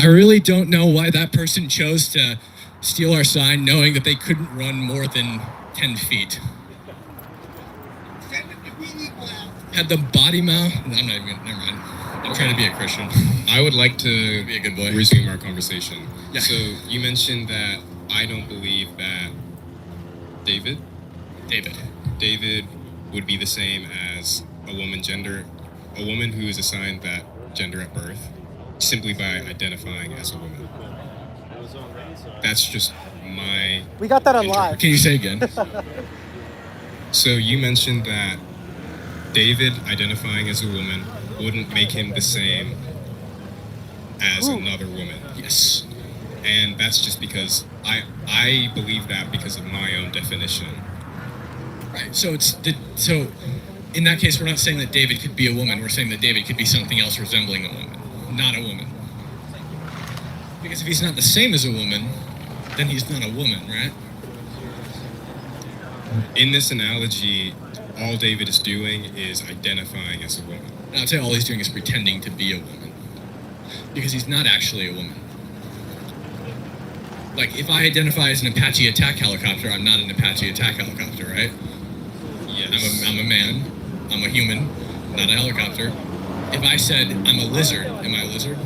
I really don't know why that person chose to steal our sign knowing that they couldn't run more than 10 feet. Had the body mount. I'm not even gonna, never mind. I'm trying to be a Christian. I would like to be a good boy. Resume our conversation. Yeah. So you mentioned that I don't believe that David would be the same as a woman who is assigned that gender at birth, simply by identifying as a woman. That's just my... We got that on live. Can you say again? So you mentioned that David identifying as a woman wouldn't make him the same as another woman. Yes. And that's just because I believe that because of my own definition. Right. So in that case, we're not saying that David could be a woman. We're saying that David could be something else resembling a woman, not a woman. Because if he's not the same as a woman, then he's not a woman, right? In this analogy, all David is doing is identifying as a woman. And I'd say all he's doing is pretending to be a woman. Because he's not actually a woman. Like, if I identify as an Apache attack helicopter, I'm not an Apache attack helicopter, right? Yes. I'm a man. I'm a human, not a helicopter. If I said I'm a lizard, am I a lizard?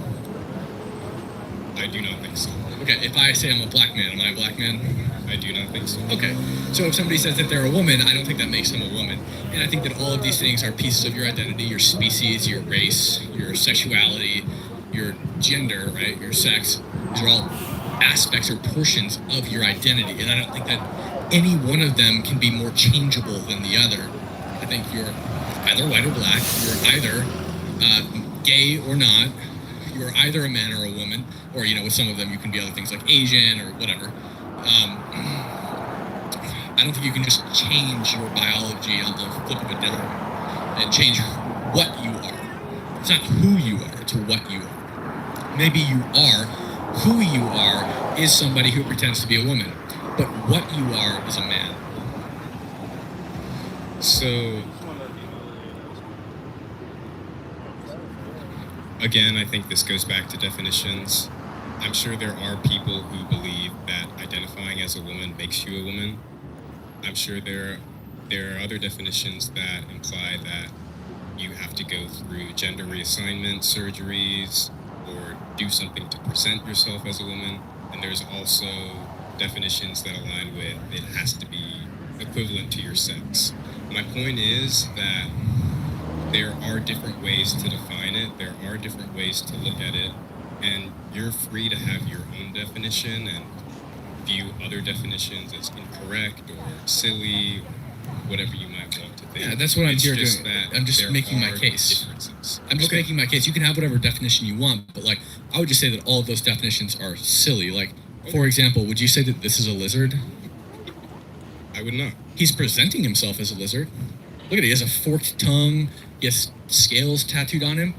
I do not think so. Okay, if I say I'm a black man, am I a black man? I do not think so. Okay, so if somebody says that they're a woman, I don't think that makes them a woman. And I think that all of these things are pieces of your identity, your species, your race, your sexuality, your gender, right? Your sex. These are all aspects or portions of your identity. And I don't think that any one of them can be more changeable than the other. I think you're either white or black. You're either gay or not. You're either a man or a woman. Or, you know, with some of them, you can be other things like Asian or whatever. I don't think you can just change your biology on the flip of a dime and change what you are. It's not who you are, it's what you are. Maybe you are, who you are is somebody who pretends to be a woman, but what you are is a man. So, again, I think this goes back to definitions. I'm sure there are people who believe that identifying as a woman makes you a woman. I'm sure there are other definitions that imply that you have to go through gender reassignment surgeries or do something to present yourself as a woman. And there's also definitions that align with it has to be equivalent to your sex. My point is that there are different ways to define it. There are different ways to look at it. And you're free to have your own definition and view other definitions as incorrect or silly, or whatever you might want to think. Yeah, that's what I'm here just doing. that I'm just there making my are case. differences. I'm just making my case. You can have whatever definition you want, but like, I would just say that all of those definitions are silly. Like, for example, would you say that this is a lizard? I would not. He's presenting himself as a lizard. Look at it. He has a forked tongue. He has scales tattooed on him,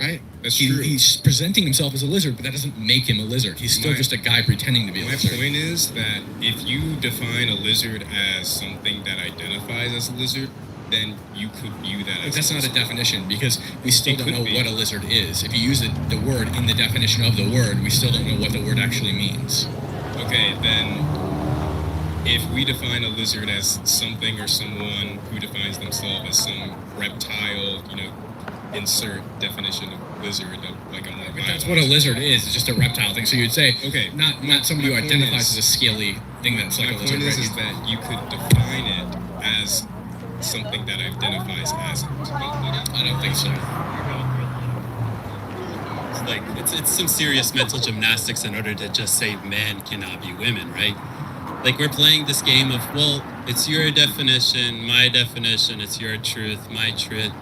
right? That's true. He's presenting himself as a lizard, but that doesn't make him a lizard. He's still just a guy pretending to be a lizard. My point is that if you define a lizard as something that identifies as a lizard, then you could view that But as that's a not a lizard. definition, because we still It don't could know be. what a lizard is. If you use the word in the definition of the word, we still don't know what the word actually means. Okay, then if we define a lizard as something or someone who defines themselves as some reptile, insert definition of lizard, like a more But that's what a lizard is. It's just a reptile thing. So you'd say, okay, not somebody who my point identifies is- as a scaly thing that's like my a lizard. point is right? that you could define it as something that identifies as it. I don't think so. Like it's some serious mental gymnastics in order to just say men cannot be women, right? Like we're playing this game of, well, it's your definition, my definition, it's your truth, my truth.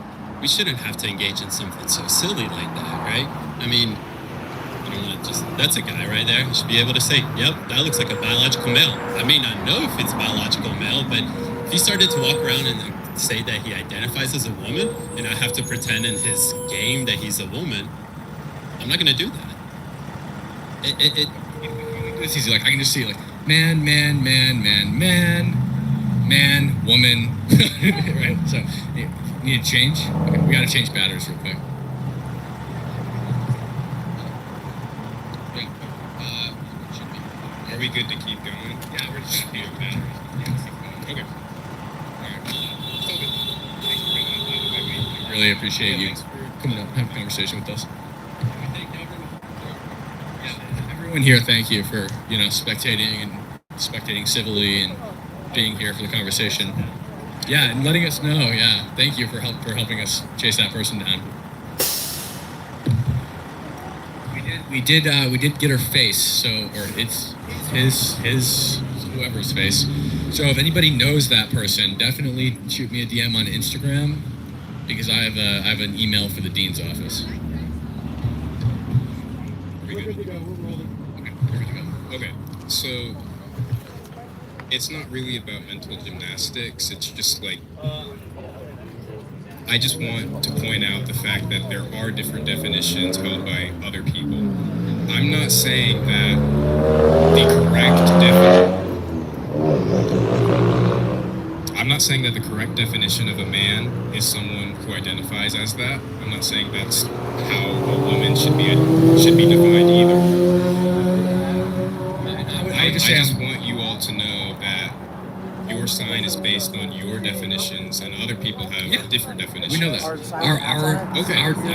We shouldn't have to engage in something so silly like that, right? I mean, I don't want to that's a guy right there. You should be able to say, yep, that looks like a biological male. I may not know if it's biological male, but if he started to walk around and say that he identifies as a woman, and I have to pretend in his game that he's a woman, I'm not going to do that. It's easy. Like, I can just see, like, man, woman, right? So, you need to change? Okay, we gotta change batteries real quick. Are we good to keep going? Yeah, we're just gonna keep batteries. Okay. I really appreciate you coming up and having a conversation with us. Everyone here, thank you for, spectating civilly and being here for the conversation. Yeah, and letting us know. Yeah, thank you for helping us chase that person down. We did get her face, or it's his whoever's face. So if anybody knows that person, definitely shoot me a DM on Instagram. Because I have an email for the dean's office. Okay, so it's not really about mental gymnastics. It's just like I just want to point out the fact that there are different definitions held by other people. I'm not saying that I'm not saying that the correct definition of a man is someone who identifies as that. I'm not saying that's how a woman should be defined either. I just want you all to know that your sign is based on your definitions, and other people have different definitions. We know that.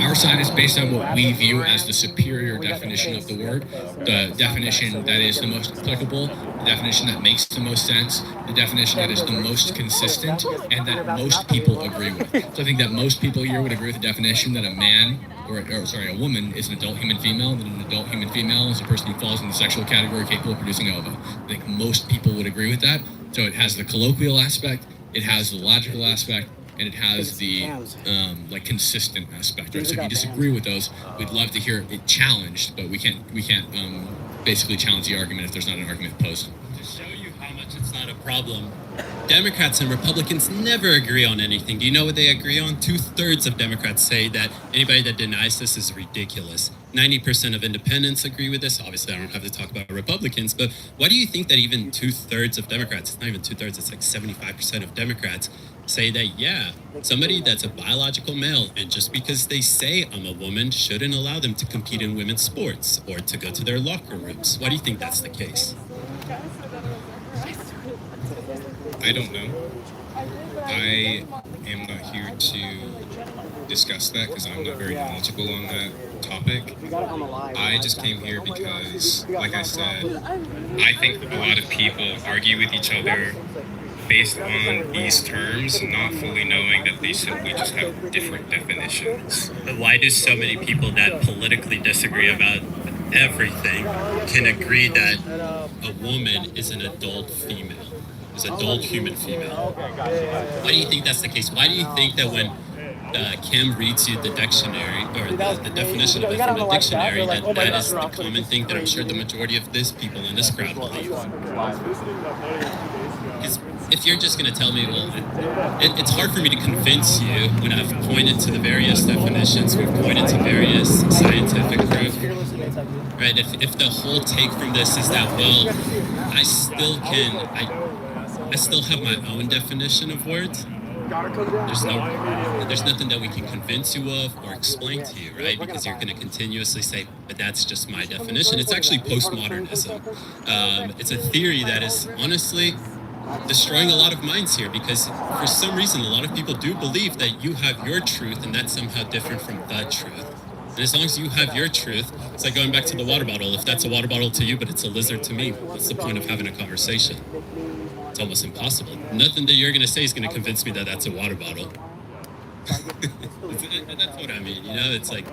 Our sign is based on what we view as the superior definition of the word, the definition that is the most applicable, the definition that makes the most sense, the definition that is the most consistent, and that most people agree with. So I think that most people here would agree with the definition that a man, a woman is an adult human female, and an adult human female is a person who falls in the sexual category capable of producing ova. I think most people would agree with that. So it has the colloquial aspect, it has the logical aspect, and it has the consistent aspect. Right? So if you disagree with those, we'd love to hear it challenged, but we can't basically challenge the argument if there's not an argument posed. To show you how much it's not a problem, Democrats and Republicans never agree on anything. Do you know what they agree on? 2/3 of Democrats say that anybody that denies this is ridiculous. 90% of independents agree with this. Obviously, I don't have to talk about Republicans, but why do you think that even 2/3 of Democrats, it's not even 2/3, it's like 75% of Democrats say that, yeah, somebody that's a biological male, and just because they say I'm a woman, shouldn't allow them to compete in women's sports or to go to their locker rooms? Why do you think that's the case? I don't know. I am not here to discuss that because I'm not very knowledgeable on that topic. I just came here because, like I said, I think a lot of people argue with each other based on these terms, not fully knowing that they simply just have different definitions. But why do so many people that politically disagree about everything can agree that a woman is an adult female? Is adult human female. Why do you think that's the case? Why do you think that when Kim reads you the dictionary, or the definition of it from the dictionary, that is the common thing that I'm sure the majority of this people in this crowd believe? Because if you're just going to tell me, well, it's hard for me to convince you when I've pointed to the various definitions, we've pointed to various scientific proof. Right? If the whole take from this is that, well, I still have my own definition of words. There's nothing that we can convince you of or explain to you, right? Because you're going to continuously say, but that's just my definition. It's actually postmodernism. It's a theory that is honestly destroying a lot of minds here, because for some reason, a lot of people do believe that you have your truth and that's somehow different from the truth. And as long as you have your truth, it's like going back to the water bottle. If that's a water bottle to you, but it's a lizard to me, what's the point of having a conversation? It's almost impossible. Nothing that you're going to say is going to convince me that that's a water bottle. That's what I mean, you know? It's like,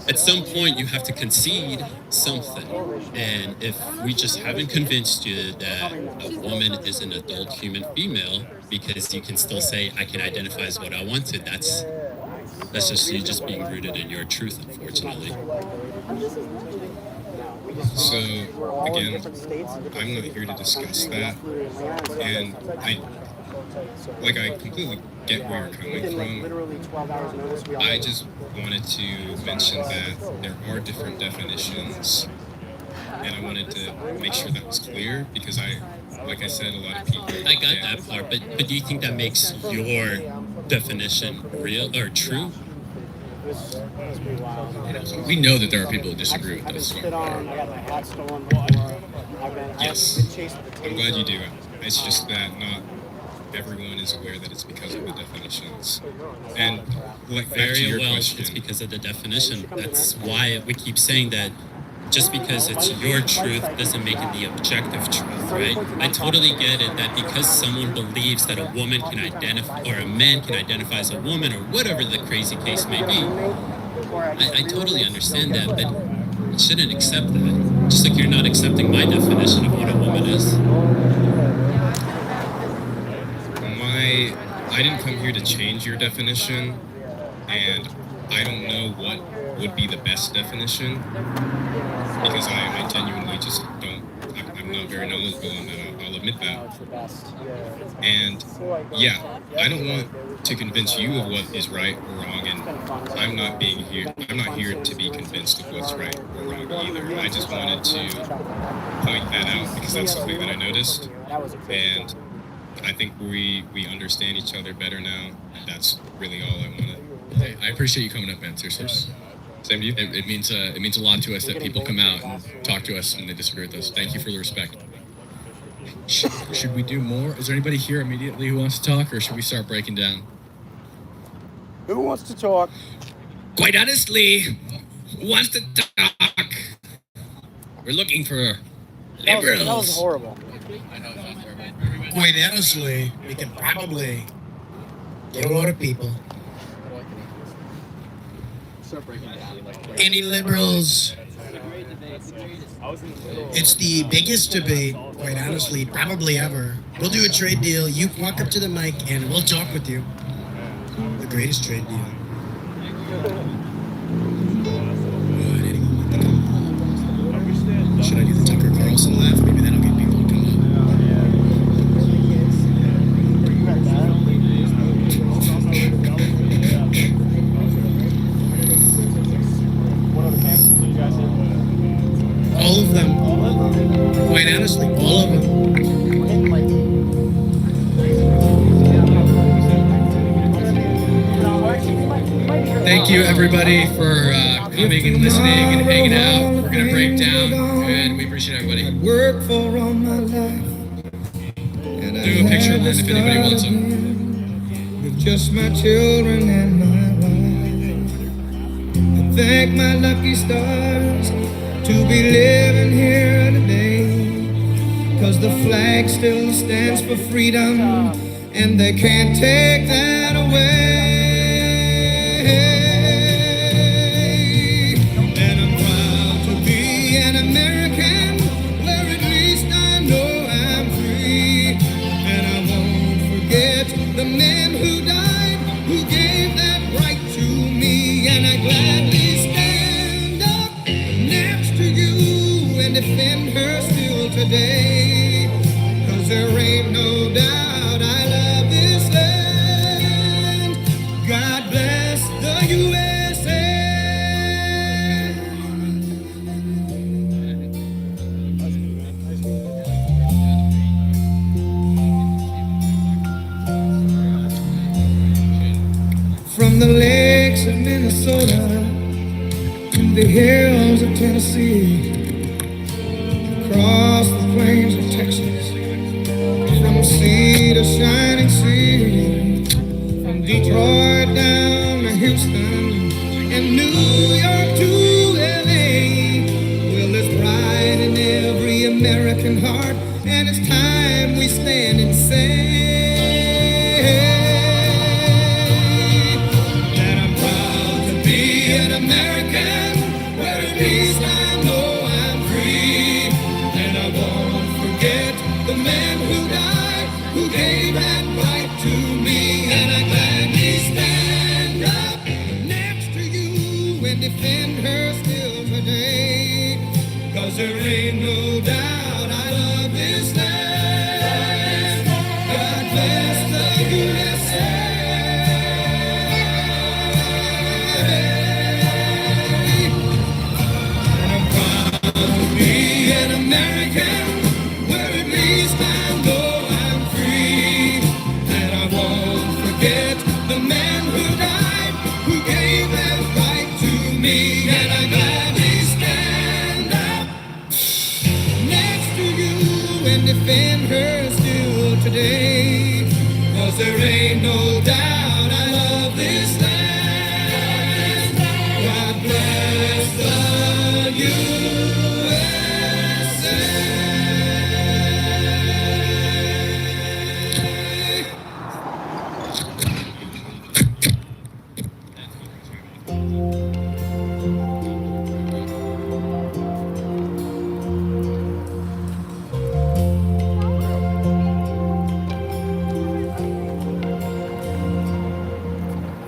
at some point you have to concede something. And if we just haven't convinced you that a woman is an adult human female, because you can still say, I can identify as what I want to, that's just you just being rooted in your truth, unfortunately. So, again, I'm not here to discuss that, and I completely get where you're coming from. I just wanted to mention that there are different definitions, and I wanted to make sure that was clear, because like I said, a lot of people... I got that part, but do you think that makes your definition real or true? We know that there are people who disagree with this. Yes, I'm glad you do. It's just that not everyone is aware that it's because of the definitions. And like back to your question, it's because of the definition. That's why we keep saying that just because it's your truth doesn't make it the objective truth, right? I totally get it that because someone believes that a woman can identify, or a man can identify as a woman, or whatever the crazy case may be, I totally understand that, but you shouldn't accept that. Just like you're not accepting my definition of what a woman is. I didn't come here to change your definition, and I don't know what would be the best definition because I genuinely just don't. I'm not very knowledgeable on that. I'll admit that. And yeah, I don't want to convince you of what is right or wrong, and I'm not here to be convinced of what's right or wrong either. I just wanted to point that out because that's something that I noticed, and I think we understand each other better now. That's really all I wanted. Hey, I appreciate you coming up, man. Seriously. Same to you. It means a lot to us that people come out and talk to us when they disagree with us. Thank you for the respect. Should we do more? Is there anybody here immediately who wants to talk, or should we start breaking down? Who wants to talk? Quite honestly, who wants to talk? We're looking for liberals. That was horrible. Quite honestly, we could probably get a lot of people. Any liberals? It's the biggest debate, quite honestly, probably ever. We'll do a trade deal. You walk up to the mic and we'll talk with you. The greatest trade deal. Should I do the Tucker Carlson laugh? Maybe that'll get people to come up. All of them. Quite honestly, all of them. Thank you, everybody, for coming and listening and hanging out. We're going to break down, and we appreciate everybody. Work for all my life. Do a picture line if anybody wants them. With just my children and my wife. I thank my lucky stars to be living here today. 'Cause the flag still stands for freedom, and they can't take that away. And I'm proud to be an American, where at least I know I'm free. And I won't forget the men who died, who gave that right to me. And I gladly stand up next to you and defend her still today. 'Cause there ain't no doubt I love this land. God bless the USA. From the lakes of Minnesota to the hills of Tennessee, across the plains of Texas, from sea to shining sea, from Detroit down to Houston and New York to LA. Well, there's pride in every American heart, and it's time we stand and say that I'm proud to be an American, where at least I know I'm free. And I won't forget the men who died, who gave that right to me. And I gladly stand up next to you and defend her still today. 'Cause there ain't no doubt I love this land. God bless the USA. And I'm proud to be an American, where at least I know I'm free. And I won't forget the men who died, who gave that right to me. And I gladly stand up next to you and defend her still today. 'Cause there ain't no doubt I love this land. God bless the USA.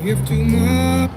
give too much.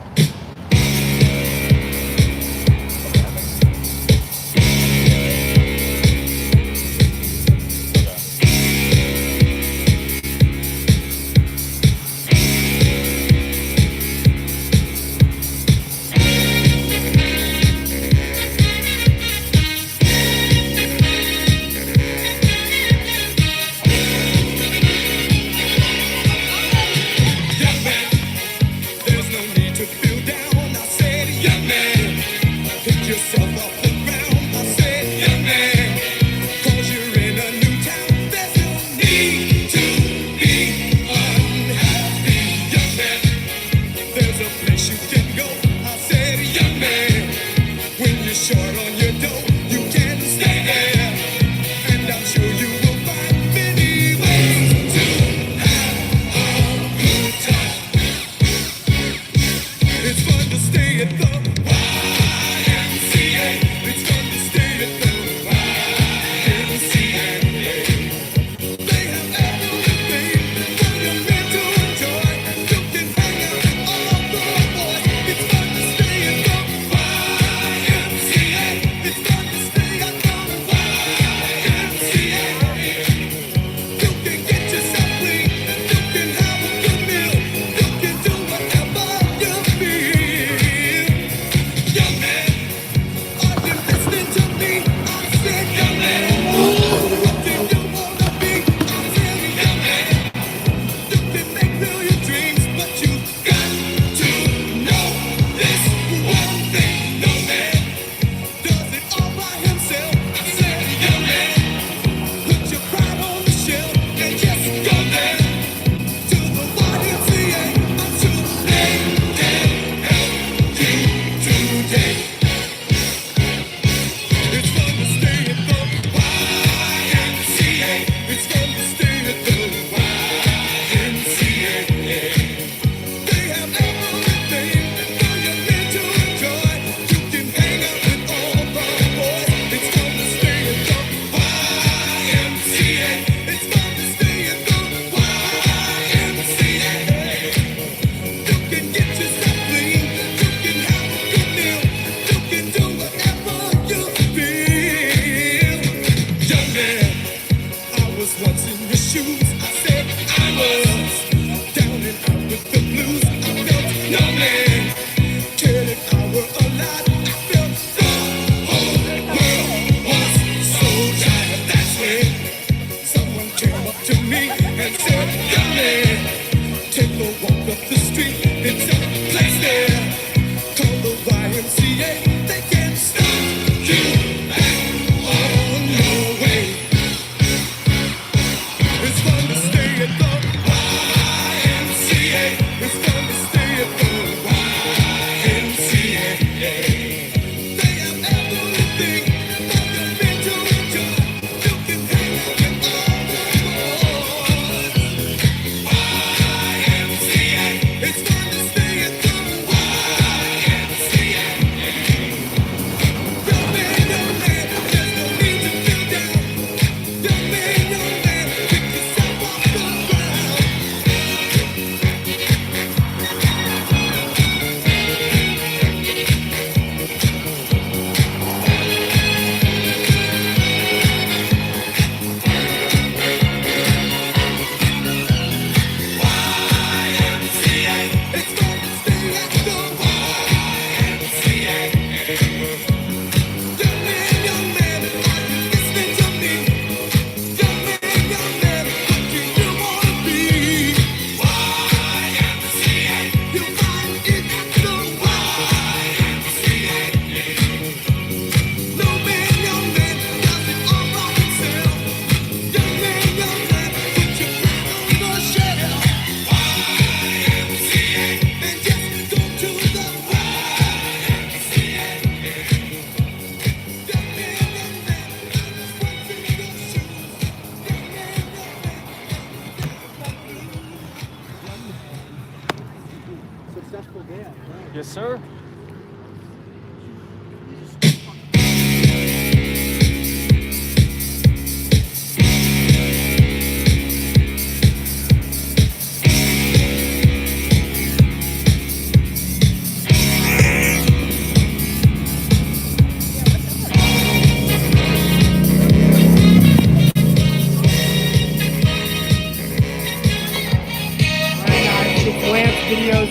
Yes, sir.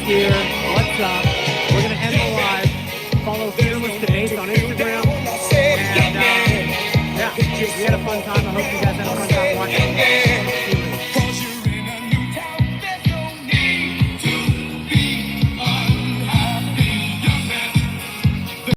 here. What's up?